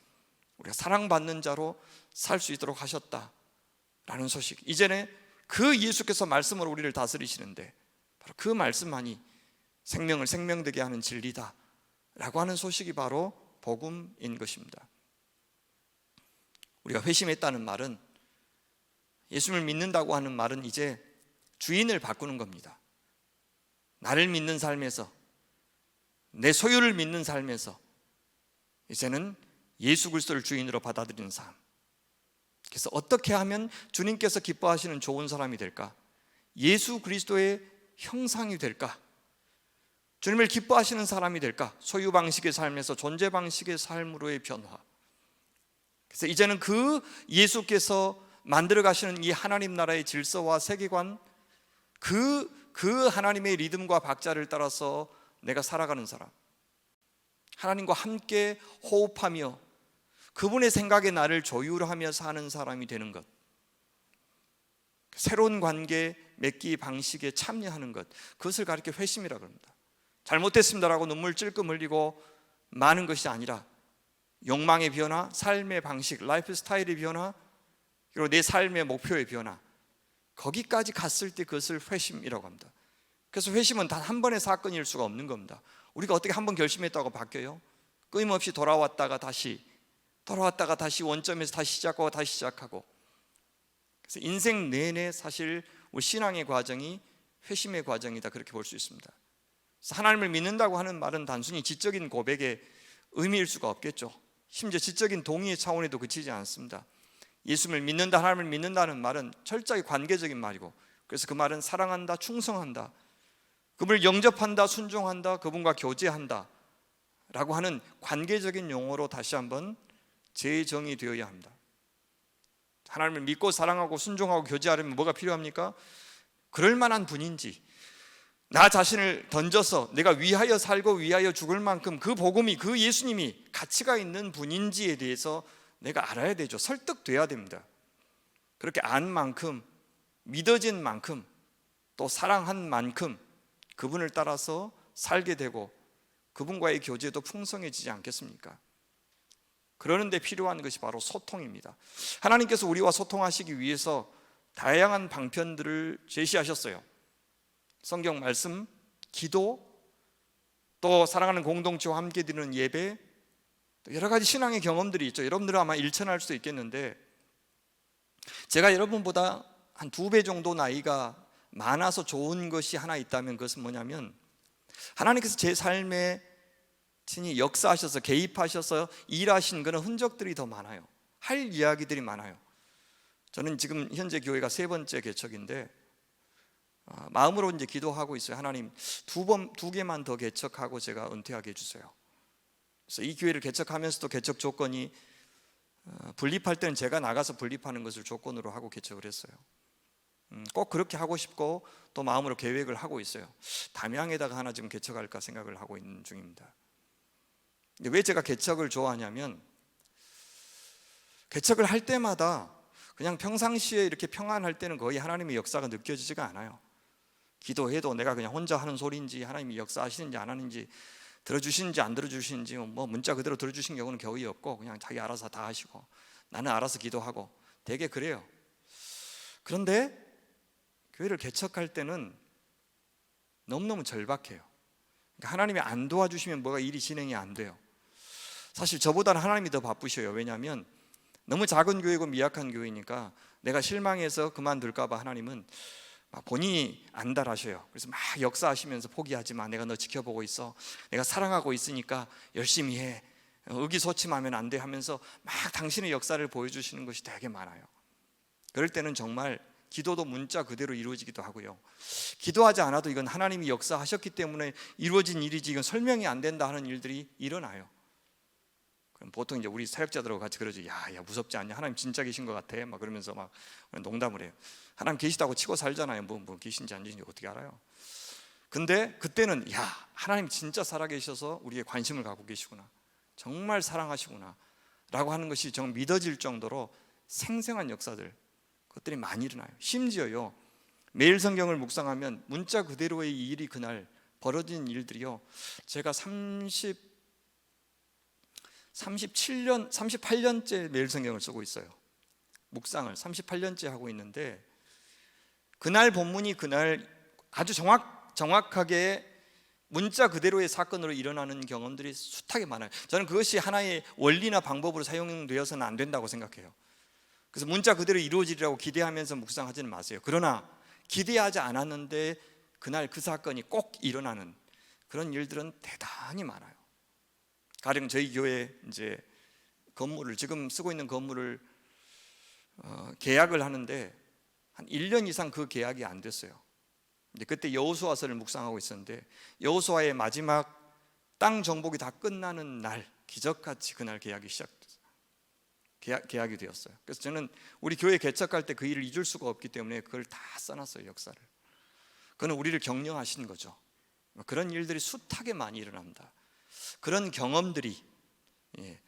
[SPEAKER 1] 우리가 사랑받는 자로 살 수 있도록 하셨다라는 소식. 이제는 그 예수께서 말씀으로 우리를 다스리시는데 바로 그 말씀만이 생명을 생명되게 하는 진리다 라고 하는 소식이 바로 복음인 것입니다. 우리가 회심했다는 말은, 예수님을 믿는다고 하는 말은 이제 주인을 바꾸는 겁니다. 나를 믿는 삶에서, 내 소유를 믿는 삶에서 이제는 예수 그리스도를 주인으로 받아들이는 삶. 그래서 어떻게 하면 주님께서 기뻐하시는 좋은 사람이 될까? 예수 그리스도의 형상이 될까? 주님을 기뻐하시는 사람이 될까? 소유 방식의 삶에서 존재 방식의 삶으로의 변화. 그래서 이제는 그 예수께서 만들어 가시는 이 하나님 나라의 질서와 세계관, 그 하나님의 리듬과 박자를 따라서 내가 살아가는 사람, 하나님과 함께 호흡하며 그분의 생각에 나를 조율하며 사는 사람이 되는 것, 새로운 관계 맺기 방식에 참여하는 것, 그것을 가리켜 회심이라고 합니다. 잘못됐습니다라고 눈물 찔끔 흘리고 마는 것이 아니라 욕망의 변화, 삶의 방식, 라이프 스타일의 변화, 그리고 내 삶의 목표의 변화, 거기까지 갔을 때 그것을 회심이라고 합니다. 그래서 회심은 단 한 번의 사건일 수가 없는 겁니다. 우리가 어떻게 한 번 결심했다고 바뀌어요? 끊임없이 돌아왔다가 다시 원점에서 다시 시작하고 다시 시작하고. 그래서 인생 내내 사실 우리 신앙의 과정이 회심의 과정이다, 그렇게 볼 수 있습니다. 그래서 하나님을 믿는다고 하는 말은 단순히 지적인 고백의 의미일 수가 없겠죠. 심지어 지적인 동의의 차원에도 그치지 않습니다. 예수님을 믿는다, 하나님을 믿는다는 말은 철저히 관계적인 말이고, 그래서 그 말은 사랑한다, 충성한다, 그분을 영접한다, 순종한다, 그분과 교제한다 라고 하는 관계적인 용어로 다시 한번 재정의 되어야 합니다. 하나님을 믿고 사랑하고 순종하고 교제하려면 뭐가 필요합니까? 그럴 만한 분인지, 나 자신을 던져서 내가 위하여 살고 위하여 죽을 만큼 그 복음이, 그 예수님이 가치가 있는 분인지에 대해서 내가 알아야 되죠. 설득돼야 됩니다. 그렇게 안 만큼, 믿어진 만큼, 또 사랑한 만큼 그분을 따라서 살게 되고 그분과의 교제도 풍성해지지 않겠습니까? 그러는데 필요한 것이 바로 소통입니다. 하나님께서 우리와 소통하시기 위해서 다양한 방편들을 제시하셨어요. 성경 말씀, 기도, 또 사랑하는 공동체와 함께 드리는 예배, 여러 가지 신앙의 경험들이 있죠. 여러분들은 아마 일천할 수도 있겠는데, 제가 여러분보다 한 2배 정도 나이가 많아서 좋은 것이 하나 있다면 그것은 뭐냐면, 하나님께서 제 삶에 친히 역사하셔서 개입하셔서 일하신 그런 흔적들이 더 많아요. 할 이야기들이 많아요. 저는 지금 현재 교회가 3번째 개척인데 마음으로 이제 기도하고 있어요. 하나님, 2개만 더 개척하고 제가 은퇴하게 해주세요. 그래서 이 교회를 개척하면서도 개척 조건이 분립할 때는 제가 나가서 분립하는 것을 조건으로 하고 개척을 했어요. 꼭 그렇게 하고 싶고 또 마음으로 계획을 하고 있어요. 담양에다가 하나 지금 개척할까 생각을 하고 있는 중입니다. 왜 제가 개척을 좋아하냐면, 개척을 할 때마다 그냥 평상시에 이렇게 평안할 때는 거의 하나님의 역사가 느껴지지가 않아요. 기도해도 내가 그냥 혼자 하는 소리인지 하나님이 역사하시는지 안 하는지, 들어주시는지 안 들어주시는지 뭐 문자 그대로 들어주신 경우는 거의 없고 그냥 자기 알아서 다 하시고 나는 알아서 기도하고 되게 그래요. 그런데 교회를 개척할 때는 너무너무 절박해요. 그러니까 하나님이 안 도와주시면 뭐가 일이 진행이 안 돼요. 사실 저보다는 하나님이 더 바쁘셔요. 왜냐하면 너무 작은 교회고 미약한 교회니까 내가 실망해서 그만둘까 봐 하나님은 본인이 안달하셔요. 그래서 막 역사하시면서 포기하지 마, 내가 너 지켜보고 있어, 내가 사랑하고 있으니까 열심히 해, 의기소침하면 안 돼 하면서 막 당신의 역사를 보여주시는 것이 되게 많아요. 그럴 때는 정말 기도도 문자 그대로 이루어지기도 하고요, 기도하지 않아도 이건 하나님이 역사하셨기 때문에 이루어진 일이지 이건 설명이 안 된다 하는 일들이 일어나요. 그럼 보통 이제 우리 사역자들하고 같이 그러죠. 야 무섭지 않냐? 하나님 진짜 계신 것 같아. 막 그러면서 막 농담을 해요. 하나님 계시다고 치고 살잖아요. 뭐 계신지 안 계신지 어떻게 알아요? 근데 그때는 야 하나님 진짜 살아계셔서 우리에게 관심을 갖고 계시구나, 정말 사랑하시구나 라고 하는 것이 정말 믿어질 정도로 생생한 역사들, 그것들이 많이 일어나요. 심지어요, 매일 성경을 묵상하면 문자 그대로의 이 일이 그날 벌어진 일들이요, 제가 38년째 매일 성경을 쓰고 있어요. 묵상을 38년째 하고 있는데 그날 본문이 그날 아주 정확하게 문자 그대로의 사건으로 일어나는 경험들이 숱하게 많아요. 저는 그것이 하나의 원리나 방법으로 사용되어서는 안 된다고 생각해요. 그래서 문자 그대로 이루어지리라고 기대하면서 묵상하지는 마세요. 그러나 기대하지 않았는데 그날 그 사건이 꼭 일어나는 그런 일들은 대단히 많아요. 가령 저희 교회 이제 건물을, 지금 쓰고 있는 건물을 계약을 하는데 한 1년 이상 그 계약이 안 됐어요. 그때 여호수아서를 묵상하고 있었는데 여호수아의 마지막 땅 정복이 다 끝나는 날 기적같이 그날 계약이 시작됐어요. 계약이 되었어요. 그래서 저는 우리 교회 개척할 때 그 일을 잊을 수가 없기 때문에 그걸 다 써놨어요. 역사를. 그는 우리를 격려하신 거죠. 그런 일들이 숱하게 많이 일어납니다. 그런 경험들이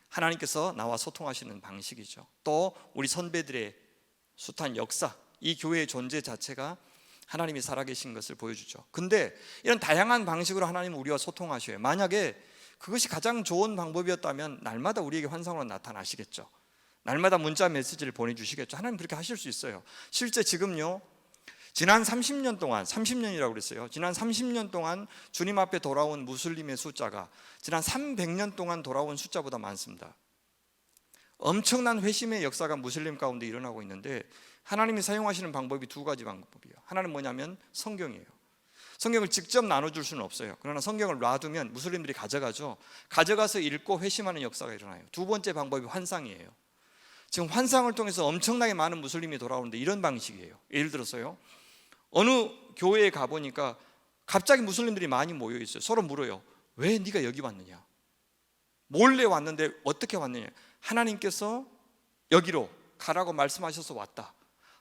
[SPEAKER 1] 하나님께서 나와 소통하시는 방식이죠. 또 우리 선배들의 숱한 역사, 이 교회의 존재 자체가 하나님이 살아계신 것을 보여주죠. 근데 이런 다양한 방식으로 하나님은 우리와 소통하셔요. 만약에 그것이 가장 좋은 방법이었다면 날마다 우리에게 환상으로 나타나시겠죠. 날마다 문자 메시지를 보내주시겠죠. 하나님 그렇게 하실 수 있어요. 실제 지금요, 지난 30년 동안, 30년이라고 그랬어요. 지난 30년 동안 주님 앞에 돌아온 무슬림의 숫자가 지난 300년 동안 돌아온 숫자보다 많습니다. 엄청난 회심의 역사가 무슬림 가운데 일어나고 있는데 하나님이 사용하시는 방법이 두 가지 방법이에요. 하나는 뭐냐면 성경이에요. 성경을 직접 나눠줄 수는 없어요. 그러나 성경을 놔두면 무슬림들이 가져가죠. 가져가서 읽고 회심하는 역사가 일어나요. 두 번째 방법이 환상이에요. 지금 환상을 통해서 엄청나게 많은 무슬림이 돌아오는데 이런 방식이에요. 예를 들어서요, 어느 교회에 가보니까 갑자기 무슬림들이 많이 모여 있어요. 서로 물어요. 왜 네가 여기 왔느냐? 몰래 왔는데 어떻게 왔느냐? 하나님께서 여기로 가라고 말씀하셔서 왔다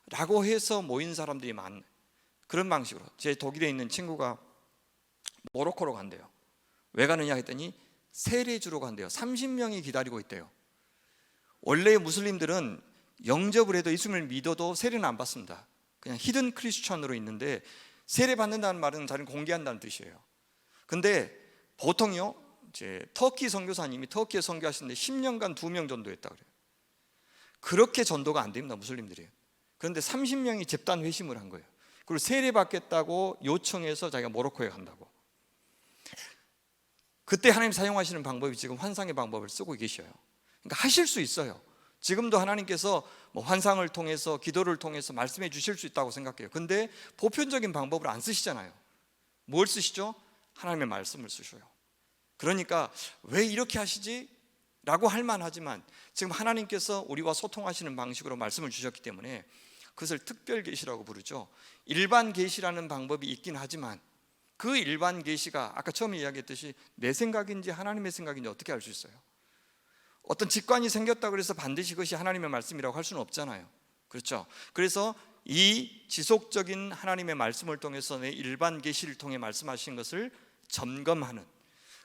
[SPEAKER 1] 라고 해서 모인 사람들이 많은 그런 방식으로. 제 독일에 있는 친구가 모로코로 간대요. 왜 가느냐 했더니 세례 주러 간대요. 30명이 기다리고 있대요. 원래 무슬림들은 영접을 해도 예수님을 믿어도 세례는 안 받습니다. 그냥 히든 크리스천으로 있는데 세례 받는다는 말은 자기는 공개한다는 뜻이에요. 근데 보통요, 이제 터키 선교사님이 터키에 선교하시는데 10년간 2명 전도했다 그래요. 그렇게 전도가 안 됩니다, 무슬림들이. 그런데 30명이 집단 회심을 한 거예요. 그리고 세례 받겠다고 요청해서 자기가 모로코에 간다고. 그때 하나님 사용하시는 방법이 지금 환상의 방법을 쓰고 계셔요. 그러니까 하실 수 있어요. 지금도 하나님께서 뭐 환상을 통해서, 기도를 통해서 말씀해 주실 수 있다고 생각해요. 근데 보편적인 방법을 안 쓰시잖아요. 뭘 쓰시죠? 하나님의 말씀을 쓰셔요. 그러니까 왜 이렇게 하시지? 라고 할 만하지만 지금 하나님께서 우리와 소통하시는 방식으로 말씀을 주셨기 때문에 그것을 특별 계시라고 부르죠. 일반 계시라는 방법이 있긴 하지만 그 일반 계시가 아까 처음에 이야기했듯이 내 생각인지 하나님의 생각인지 어떻게 알 수 있어요? 어떤 직관이 생겼다고 해서 반드시 그것이 하나님의 말씀이라고 할 수는 없잖아요. 그렇죠? 그래서 이 지속적인 하나님의 말씀을 통해서 내 일반 계시를 통해 말씀하신 것을 점검하는,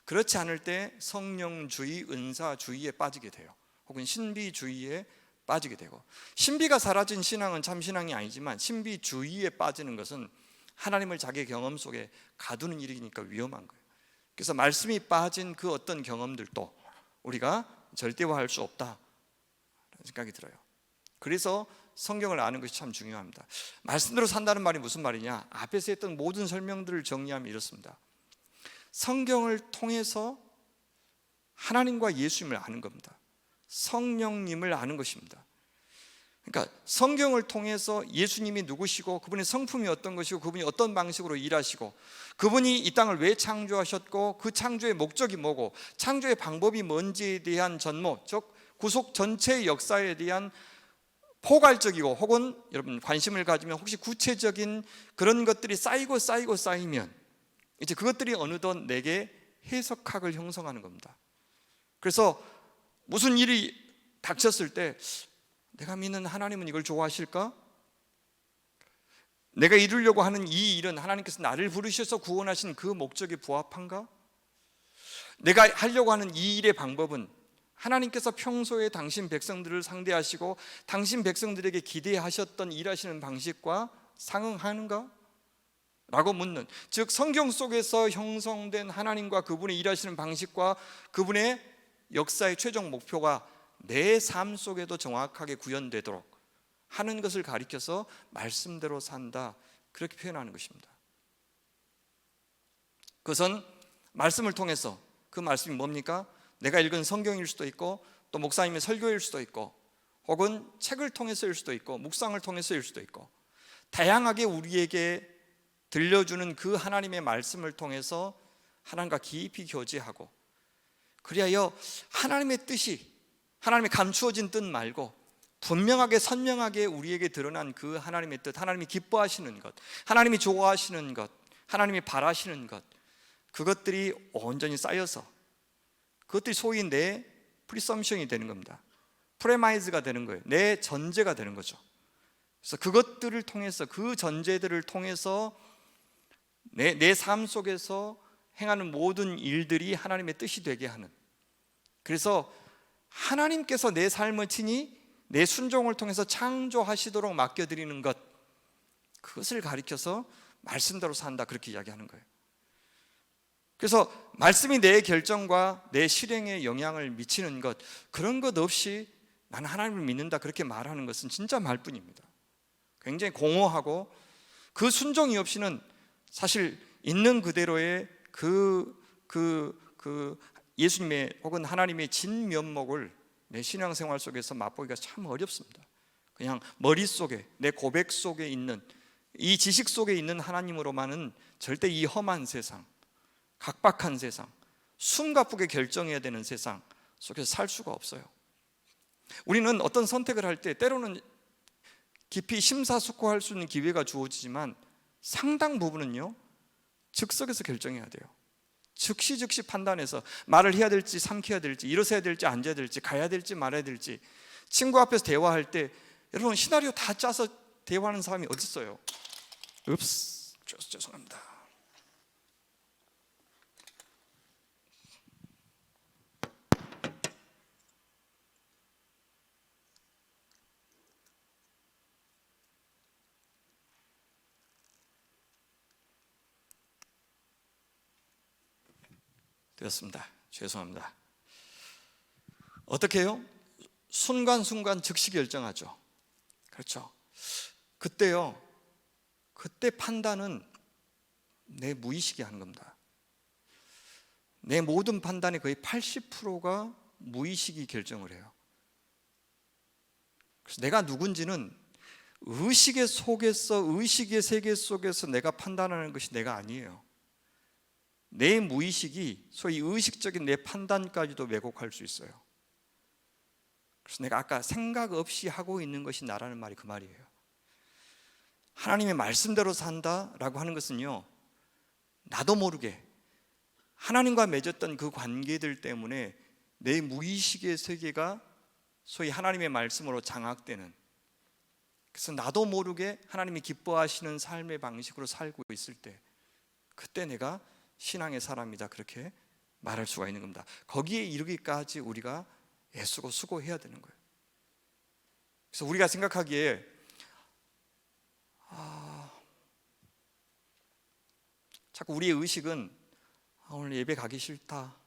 [SPEAKER 1] 그렇지 않을 때 성령주의, 은사주의에 빠지게 돼요. 혹은 신비주의에 빠지게 되고, 신비가 사라진 신앙은 참 신앙이 아니지만 신비주의에 빠지는 것은 하나님을 자기의 경험 속에 가두는 일이니까 위험한 거예요. 그래서 말씀이 빠진 그 어떤 경험들도 우리가 절대화할 수 없다 생각이 들어요. 그래서 성경을 아는 것이 참 중요합니다. 말씀대로 산다는 말이 무슨 말이냐? 앞에서 했던 모든 설명들을 정리하면 이렇습니다. 성경을 통해서 하나님과 예수님을 아는 겁니다. 성령님을 아는 것입니다. 그러니까 성경을 통해서 예수님이 누구시고 그분의 성품이 어떤 것이고 그분이 어떤 방식으로 일하시고 그분이 이 땅을 왜 창조하셨고 그 창조의 목적이 뭐고 창조의 방법이 뭔지에 대한 전모, 즉 구속 전체의 역사에 대한 포괄적이고 혹은 여러분 관심을 가지면 혹시 구체적인 그런 것들이 쌓이면 이제 그것들이 어느덧 내게 해석학을 형성하는 겁니다. 그래서 무슨 일이 닥쳤을 때 내가 믿는 하나님은 이걸 좋아하실까? 내가 이루려고 하는 이 일은 하나님께서 나를 부르셔서 구원하신 그 목적에 부합한가? 내가 하려고 하는 이 일의 방법은 하나님께서 평소에 당신 백성들을 상대하시고 당신 백성들에게 기대하셨던 일하시는 방식과 상응하는가? 라고 묻는, 즉 성경 속에서 형성된 하나님과 그분의 일하시는 방식과 그분의 역사의 최종 목표가 내 삶 속에도 정확하게 구현되도록 하는 것을 가리켜서 말씀대로 산다, 그렇게 표현하는 것입니다. 그것은 말씀을 통해서, 그 말씀이 뭡니까? 내가 읽은 성경일 수도 있고 또 목사님의 설교일 수도 있고 혹은 책을 통해서일 수도 있고 묵상을 통해서일 수도 있고 다양하게 우리에게 들려주는 그 하나님의 말씀을 통해서 하나님과 깊이 교제하고, 그리하여 하나님의 뜻이, 하나님의 감추어진 뜻 말고 분명하게 선명하게 우리에게 드러난 그 하나님의 뜻, 하나님이 기뻐하시는 것, 하나님이 좋아하시는 것, 하나님이 바라시는 것, 그것들이 온전히 쌓여서 그것들이 소위 내 프리섬션이 되는 겁니다. 프레마이즈가 되는 거예요. 내 전제가 되는 거죠. 그래서 그것들을 통해서, 그 전제들을 통해서 내 삶 속에서 행하는 모든 일들이 하나님의 뜻이 되게 하는, 그래서 하나님께서 내 삶을 친히 내 순종을 통해서 창조하시도록 맡겨드리는 것, 그것을 가리켜서 말씀대로 산다, 그렇게 이야기하는 거예요. 그래서 말씀이 내 결정과 내 실행에 영향을 미치는 것, 그런 것 없이 나는 하나님을 믿는다 그렇게 말하는 것은 진짜 말뿐입니다. 굉장히 공허하고 그 순종이 없이는 사실 있는 그대로의 예수님의 혹은 하나님의 진면목을 내 신앙생활 속에서 맛보기가 참 어렵습니다. 그냥 머릿속에, 내 고백 속에 있는, 이 지식 속에 있는 하나님으로만은 절대 이 험한 세상, 각박한 세상, 숨가쁘게 결정해야 되는 세상 속에서 살 수가 없어요. 우리는 어떤 선택을 할 때 때로는 깊이 심사숙고할 수 있는 기회가 주어지지만 상당 부분은요 즉석에서 결정해야 돼요. 즉시 판단해서 말을 해야 될지 삼켜야 될지, 일어서야 될지 앉아야 될지, 가야 될지 말아야 될지. 친구 앞에서 대화할 때 여러분 시나리오 다 짜서 대화하는 사람이 어디 있어요? 읍스, 죄송합니다. 되었습니다. 죄송합니다. 어떻게 해요? 순간순간 즉시 결정하죠. 그렇죠. 그때 판단은 내 무의식이 하는 겁니다. 내 모든 판단의 거의 80%가 무의식이 결정을 해요. 그래서 내가 누군지는 의식의 속에서, 의식의 세계 속에서 내가 판단하는 것이 내가 아니에요. 내 무의식이 소위 의식적인 내 판단까지도 왜곡할 수 있어요. 그래서 내가 아까 생각 없이 하고 있는 것이 나라는 말이 그 말이에요. 하나님의 말씀대로 산다라고 하는 것은요, 나도 모르게 하나님과 맺었던 그 관계들 때문에 내 무의식의 세계가 소위 하나님의 말씀으로 장악되는, 그래서 나도 모르게 하나님이 기뻐하시는 삶의 방식으로 살고 있을 때, 그때 내가 신앙의 사람이다 그렇게 말할 수가 있는 겁니다. 거기에 이르기까지 우리가 애쓰고 수고해야 되는 거예요. 그래서 우리가 생각하기에 자꾸 우리의 의식은 오늘 예배 가기 싫다,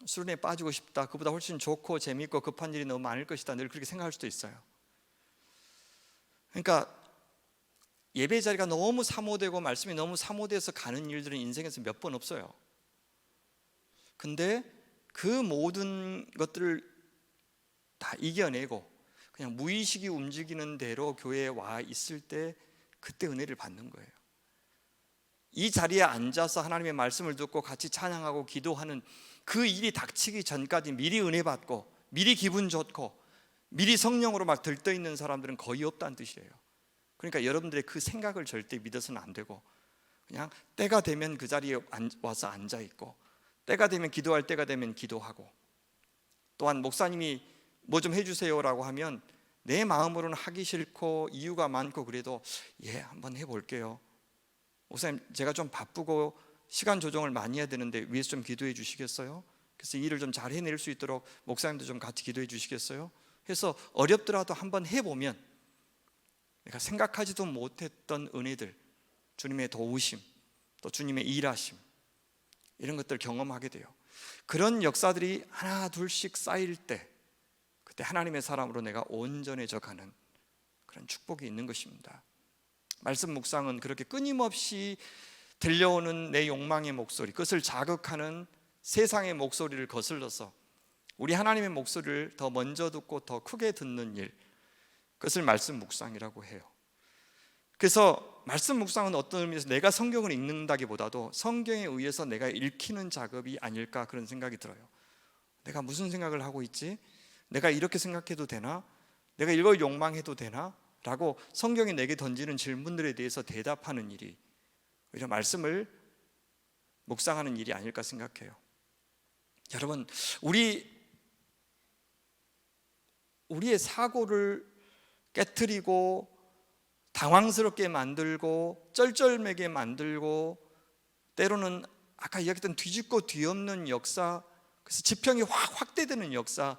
[SPEAKER 1] 수련회에 빠지고 싶다, 그보다 훨씬 좋고 재미있고 급한 일이 너무 많을 것이다, 늘 그렇게 생각할 수도 있어요. 그러니까 예배 자리가 너무 사모되고 말씀이 너무 사모돼서 가는 일들은 인생에서 몇 번 없어요. 근데 그 모든 것들을 다 이겨내고 그냥 무의식이 움직이는 대로 교회에 와 있을 때 그때 은혜를 받는 거예요. 이 자리에 앉아서 하나님의 말씀을 듣고 같이 찬양하고 기도하는 그 일이 닥치기 전까지 미리 은혜 받고 미리 기분 좋고 미리 성령으로 막 들떠있는 사람들은 거의 없다는 뜻이에요. 그러니까 여러분들의 그 생각을 절대 믿어서는 안 되고 그냥 때가 되면 그 자리에 와서 앉아있고 때가 되면 기도할 때가 되면 기도하고, 또한 목사님이 뭐 좀 해주세요라고 하면 내 마음으로는 하기 싫고 이유가 많고 그래도 한번 해볼게요. 목사님 제가 좀 바쁘고 시간 조정을 많이 해야 되는데 위에서 좀 기도해 주시겠어요? 그래서 일을 좀 잘 해낼 수 있도록 목사님도 좀 같이 기도해 주시겠어요? 해서 어렵더라도 한번 해보면 내가 생각하지도 못했던 은혜들, 주님의 도우심, 또 주님의 일하심, 이런 것들을 경험하게 돼요. 그런 역사들이 하나 둘씩 쌓일 때 그때 하나님의 사람으로 내가 온전해져 가는 그런 축복이 있는 것입니다. 말씀 묵상은 그렇게 끊임없이 들려오는 내 욕망의 목소리, 그것을 자극하는 세상의 목소리를 거슬러서 우리 하나님의 목소리를 더 먼저 듣고 더 크게 듣는 일, 그것을 말씀 묵상이라고 해요. 그래서 말씀 묵상은 어떤 의미에서 내가 성경을 읽는다기보다도 성경에 의해서 내가 읽히는 작업이 아닐까 그런 생각이 들어요. 내가 무슨 생각을 하고 있지? 내가 이렇게 생각해도 되나? 내가 이걸 욕망해도 되나? 라고 성경이 내게 던지는 질문들에 대해서 대답하는 일이 오히려 말씀을 묵상하는 일이 아닐까 생각해요. 여러분, 우리의 사고를 깨트리고 당황스럽게 만들고 쩔쩔매게 만들고 때로는 아까 이야기했던 뒤집고 뒤엎는 역사, 그래서 지평이 확 확대되는 역사,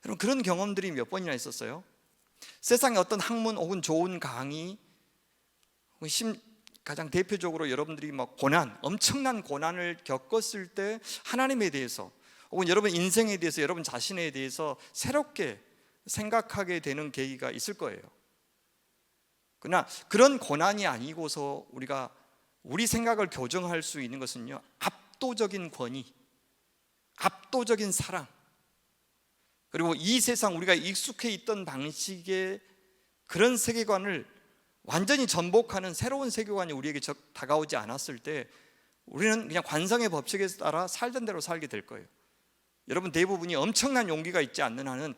[SPEAKER 1] 여러분 그런 경험들이 몇 번이나 있었어요. 세상의 어떤 학문 혹은 좋은 강의, 가장 대표적으로 여러분들이 막 엄청난 고난을 겪었을 때 하나님에 대해서 혹은 여러분 인생에 대해서, 여러분 자신에 대해서 새롭게 생각하게 되는 계기가 있을 거예요. 그러나 그런 고난이 아니고서 우리가 우리 생각을 교정할 수 있는 것은요, 압도적인 권위, 압도적인 사랑, 그리고 이 세상 우리가 익숙해 있던 방식의 그런 세계관을 완전히 전복하는 새로운 세계관이 우리에게 다가오지 않았을 때 우리는 그냥 관성의 법칙에 따라 살던 대로 살게 될 거예요. 여러분 대부분이 엄청난 용기가 있지 않는 한은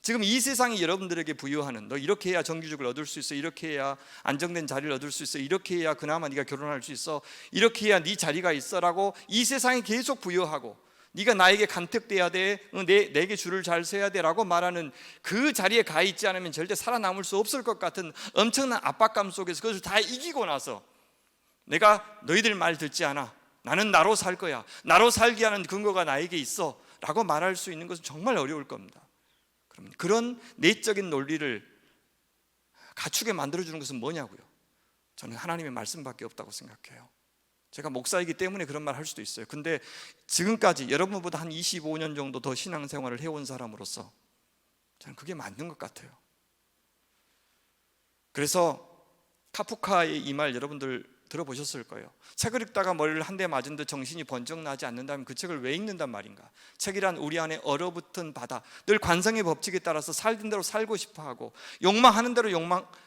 [SPEAKER 1] 지금 이 세상이 여러분들에게 부여하는, 너 이렇게 해야 정규직을 얻을 수 있어, 이렇게 해야 안정된 자리를 얻을 수 있어, 이렇게 해야 그나마 네가 결혼할 수 있어, 이렇게 해야 네 자리가 있어라고 이 세상이 계속 부여하고, 네가 나에게 간택돼야 돼, 내게 줄을 잘 서야 돼라고 말하는 그 자리에 가 있지 않으면 절대 살아남을 수 없을 것 같은 엄청난 압박감 속에서 그것을 다 이기고 나서 내가 너희들 말 듣지 않아, 나는 나로 살 거야, 나로 살게 하는 근거가 나에게 있어 라고 말할 수 있는 것은 정말 어려울 겁니다. 그럼 그런 내적인 논리를 갖추게 만들어주는 것은 뭐냐고요? 저는 하나님의 말씀밖에 없다고 생각해요. 제가 목사이기 때문에 그런 말 할 수도 있어요. 근데 지금까지 여러분보다 한 25년 정도 더 신앙생활을 해온 사람으로서 저는 그게 맞는 것 같아요. 그래서 카프카의 이 말 여러분들 들어보셨을 거예요. 책을 읽다가 머리를 한 대 맞은 듯 정신이 번쩍 나지 않는다면 그 책을 왜 읽는단 말인가? 책이란 우리 안에 얼어붙은 바다, 늘 관성의 법칙에 따라서 살던 대로 살고 싶어하고 욕망하는 대로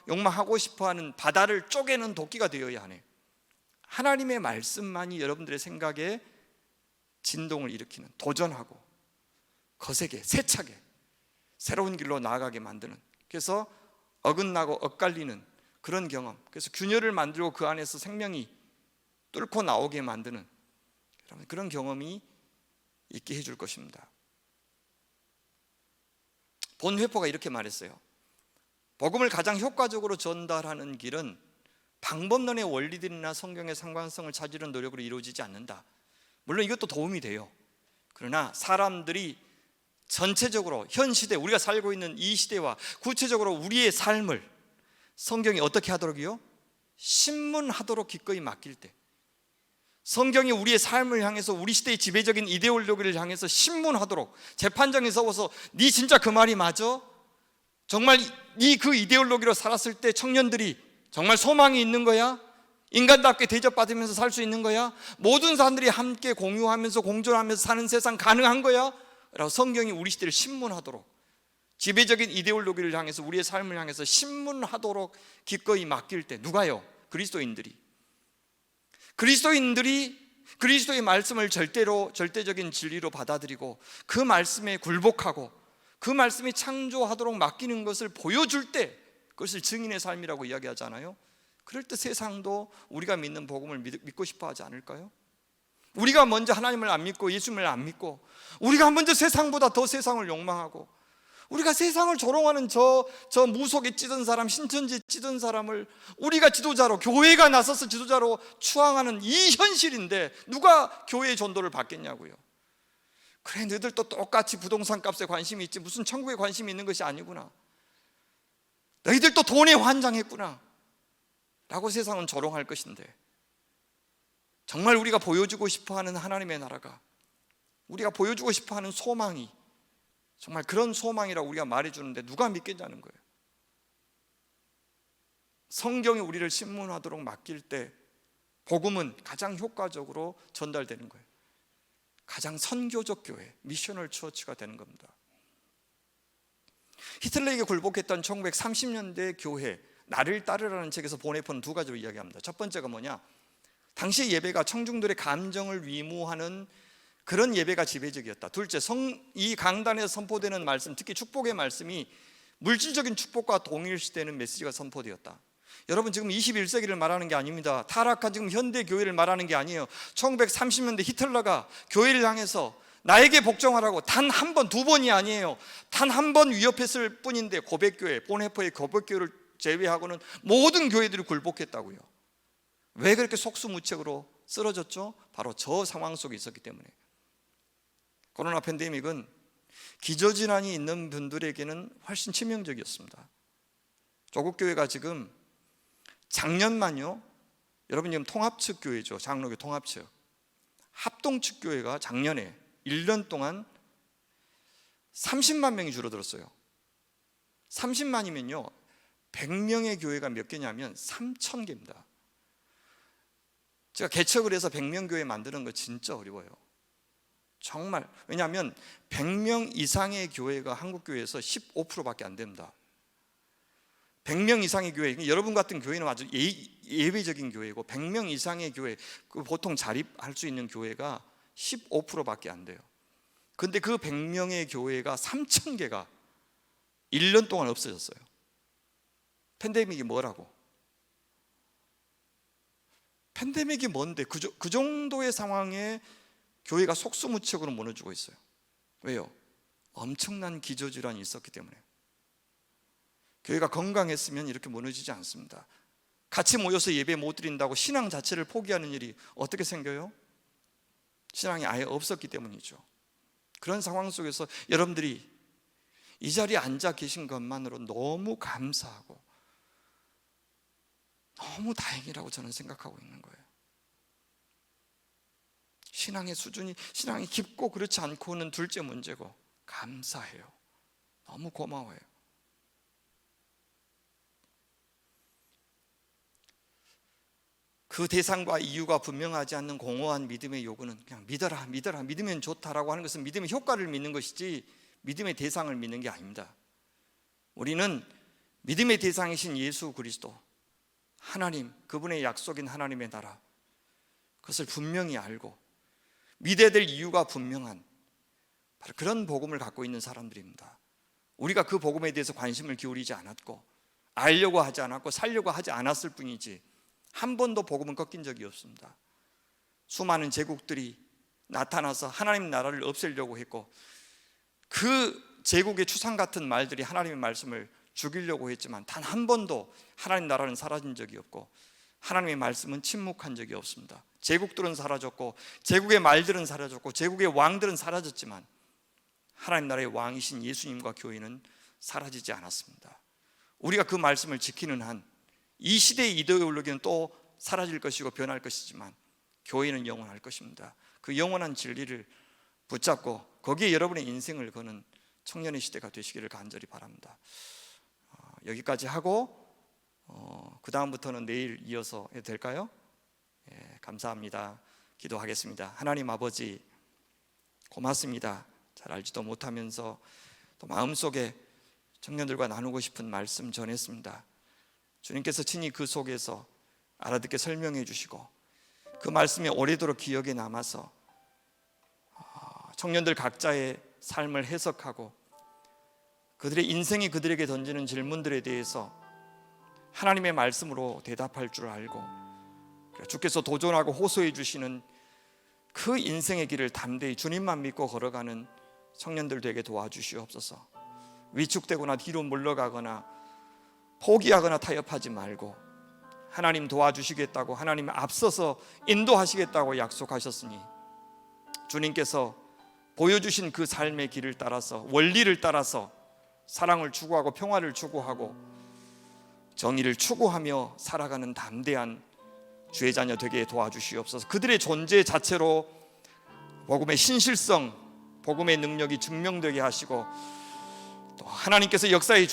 [SPEAKER 1] 욕망하고 싶어하는 바다를 쪼개는 도끼가 되어야 하네. 하나님의 말씀만이 여러분들의 생각에 진동을 일으키는, 도전하고 거세게 세차게 새로운 길로 나아가게 만드는, 그래서 어긋나고 엇갈리는 그런 경험, 그래서 균열을 만들고 그 안에서 생명이 뚫고 나오게 만드는 그런 경험이 있게 해줄 것입니다. 본회포가 이렇게 말했어요. 복음을 가장 효과적으로 전달하는 길은 방법론의 원리들이나 성경의 상관성을 찾으려는 노력으로 이루어지지 않는다. 물론 이것도 도움이 돼요. 그러나 사람들이 전체적으로 현 시대, 우리가 살고 있는 이 시대와 구체적으로 우리의 삶을 성경이 어떻게 하도록이요? 신문하도록 기꺼이 맡길 때, 성경이 우리의 삶을 향해서 우리 시대의 지배적인 이데올로기를 향해서 신문하도록 재판정에 서서 네 진짜 그 말이 맞아? 정말 네 그 이데올로기로 살았을 때 청년들이 정말 소망이 있는 거야? 인간답게 대접받으면서 살 수 있는 거야? 모든 사람들이 함께 공유하면서 공존하면서 사는 세상 가능한 거야? 라고 성경이 우리 시대를 신문하도록 지배적인 이데올로기를 향해서 우리의 삶을 향해서 신문하도록 기꺼이 맡길 때 누가요? 그리스도인들이 그리스도의 말씀을 절대적인 진리로 받아들이고 그 말씀에 굴복하고 그 말씀이 창조하도록 맡기는 것을 보여줄 때 그것을 증인의 삶이라고 이야기하잖아요. 그럴 때 세상도 우리가 믿는 복음을 믿고 싶어 하지 않을까요? 우리가 먼저 하나님을 안 믿고 예수님을 안 믿고 우리가 먼저 세상보다 더 세상을 욕망하고 우리가 세상을 조롱하는 저 무속에 찌든 사람, 신천지에 찌든 사람을 우리가 지도자로, 교회가 나서서 지도자로 추앙하는 이 현실인데 누가 교회의 전도를 받겠냐고요. 그래, 너희들도 똑같이 부동산 값에 관심이 있지 무슨 천국에 관심이 있는 것이 아니구나, 너희들도 돈에 환장했구나 라고 세상은 조롱할 것인데, 정말 우리가 보여주고 싶어하는 하나님의 나라가, 우리가 보여주고 싶어하는 소망이 정말 그런 소망이라고 우리가 말해주는데 누가 믿겠냐는 거예요. 성경이 우리를 신문하도록 맡길 때 복음은 가장 효과적으로 전달되는 거예요. 가장 선교적 교회, 미셔널 처치가 되는 겁니다. 히틀러에게 굴복했던 1930년대 교회, 나를 따르라는 책에서 보네폰은 두 가지로 이야기합니다. 첫 번째가 뭐냐, 당시 예배가 청중들의 감정을 위무하는 그런 예배가 지배적이었다. 둘째, 이 강단에서 선포되는 말씀, 특히 축복의 말씀이 물질적인 축복과 동일시되는 메시지가 선포되었다. 여러분, 지금 21세기를 말하는 게 아닙니다. 타락한 지금 현대 교회를 말하는 게 아니에요. 1930년대 히틀러가 교회를 향해서 나에게 복종하라고 단 한 번, 두 번이 아니에요. 단 한 번 위협했을 뿐인데, 고백교회, 보네포의 고백교회를 제외하고는 모든 교회들이 굴복했다고요. 왜 그렇게 속수무책으로 쓰러졌죠? 바로 저 상황 속에 있었기 때문에. 코로나 팬데믹은 기저질환이 있는 분들에게는 훨씬 치명적이었습니다. 조국교회가 지금 작년만요, 여러분 지금 통합측 교회죠, 장로교 통합측, 합동측 교회가 작년에 1년 동안 30만 명이 줄어들었어요. 30만이면요 100명의 교회가 몇 개냐면 3,000개입니다. 제가 개척을 해서 100명 교회 만드는 거 진짜 어려워요. 정말. 왜냐하면 100명 이상의 교회가 한국교회에서 15%밖에 안 됩니다. 100명 이상의 교회, 여러분 같은 교회는 아주 예외적인 교회고 100명 이상의 교회, 보통 자립할 수 있는 교회가 15%밖에 안 돼요. 근데 그 100명의 교회가 3,000개가 1년 동안 없어졌어요. 팬데믹이 뭐라고? 팬데믹이 뭔데 그 정도의 상황에 교회가 속수무책으로 무너지고 있어요. 왜요? 엄청난 기저질환이 있었기 때문에. 교회가 건강했으면 이렇게 무너지지 않습니다. 같이 모여서 예배 못 드린다고 신앙 자체를 포기하는 일이 어떻게 생겨요? 신앙이 아예 없었기 때문이죠. 그런 상황 속에서 여러분들이 이 자리에 앉아 계신 것만으로 너무 감사하고 너무 다행이라고 저는 생각하고 있는 거예요. 신앙의 수준이, 신앙이 깊고 그렇지 않고는 둘째 문제고, 감사해요. 너무 고마워요. 그 대상과 이유가 분명하지 않는 공허한 믿음의 요구는 그냥 믿어라, 믿으면 좋다라고 하는 것은 믿음의 효과를 믿는 것이지 믿음의 대상을 믿는 게 아닙니다. 우리는 믿음의 대상이신 예수 그리스도, 하나님, 그분의 약속인 하나님의 나라, 그것을 분명히 알고 믿어야 될 이유가 분명한 바로 그런 복음을 갖고 있는 사람들입니다. 우리가 그 복음에 대해서 관심을 기울이지 않았고 알려고 하지 않았고 살려고 하지 않았을 뿐이지 한 번도 복음은 꺾인 적이 없습니다. 수많은 제국들이 나타나서 하나님 나라를 없애려고 했고 그 제국의 추상 같은 말들이 하나님의 말씀을 죽이려고 했지만 단 한 번도 하나님 나라는 사라진 적이 없고 하나님의 말씀은 침묵한 적이 없습니다. 제국들은 사라졌고 제국의 말들은 사라졌고 제국의 왕들은 사라졌지만 하나님 나라의 왕이신 예수님과 교회는 사라지지 않았습니다. 우리가 그 말씀을 지키는 한 이 시대의 이데올로기는 또 사라질 것이고 변할 것이지만 교회는 영원할 것입니다. 그 영원한 진리를 붙잡고 거기에 여러분의 인생을 거는 청년의 시대가 되시기를 간절히 바랍니다. 여기까지 하고 그 다음부터는 내일 이어서 해도 될까요? 예, 감사합니다. 기도하겠습니다. 하나님 아버지, 고맙습니다. 잘 알지도 못하면서 또 마음속에 청년들과 나누고 싶은 말씀 전했습니다. 주님께서 친히 그 속에서 알아듣게 설명해 주시고 그 말씀이 오래도록 기억에 남아서 청년들 각자의 삶을 해석하고 그들의 인생이 그들에게 던지는 질문들에 대해서 하나님의 말씀으로 대답할 줄 알고 주께서 도전하고 호소해 주시는 그 인생의 길을 담대히 주님만 믿고 걸어가는 청년들 되게 도와주시옵소서. 위축되거나 뒤로 물러가거나 포기하거나 타협하지 말고 하나님 도와주시겠다고, 하나님 앞서서 인도하시겠다고 약속하셨으니 주님께서 보여주신 그 삶의 길을 따라서, 원리를 따라서 사랑을 추구하고 평화를 추구하고 정의를 추구하며 살아가는 담대한 주의 자녀 되게 도와주시옵소서. 그들의 존재 자체로 복음의 신실성, 복음의 능력이 증명되게 하시고 또 하나님께서 역사의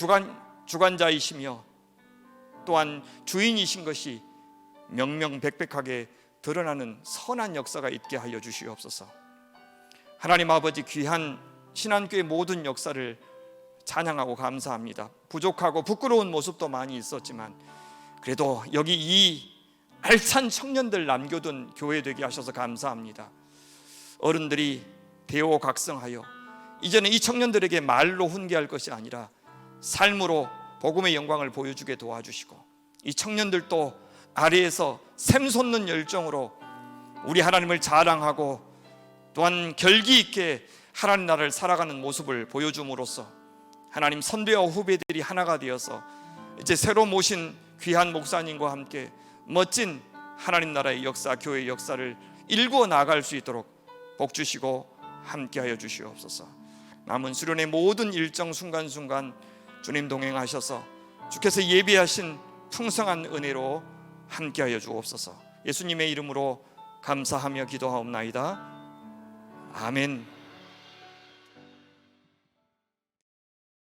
[SPEAKER 1] 주관자이시며 또한 주인이신 것이 명명백백하게 드러나는 선한 역사가 있게 하여 주시옵소서. 하나님 아버지, 귀한 신한교회 모든 역사를 찬양하고 감사합니다. 부족하고 부끄러운 모습도 많이 있었지만 그래도 여기 이 알찬 청년들 남겨둔 교회 되게 하셔서 감사합니다. 어른들이 대오 각성하여 이제는 이 청년들에게 말로 훈계할 것이 아니라 삶으로 복음의 영광을 보여주게 도와주시고 이 청년들도 아래에서 샘솟는 열정으로 우리 하나님을 자랑하고 또한 결기 있게 하나님 나라를 살아가는 모습을 보여줌으로써 하나님 선배와 후배들이 하나가 되어서 이제 새로 모신 귀한 목사님과 함께 멋진 하나님 나라의 역사, 교회의 역사를 일구어 나아갈 수 있도록 복 주시고 함께하여 주시옵소서. 남은 수련의 모든 일정 순간순간 주님 동행하셔서 주께서 예비하신 풍성한 은혜로 함께하여 주옵소서. 예수님의 이름으로 감사하며 기도하옵나이다. 아멘.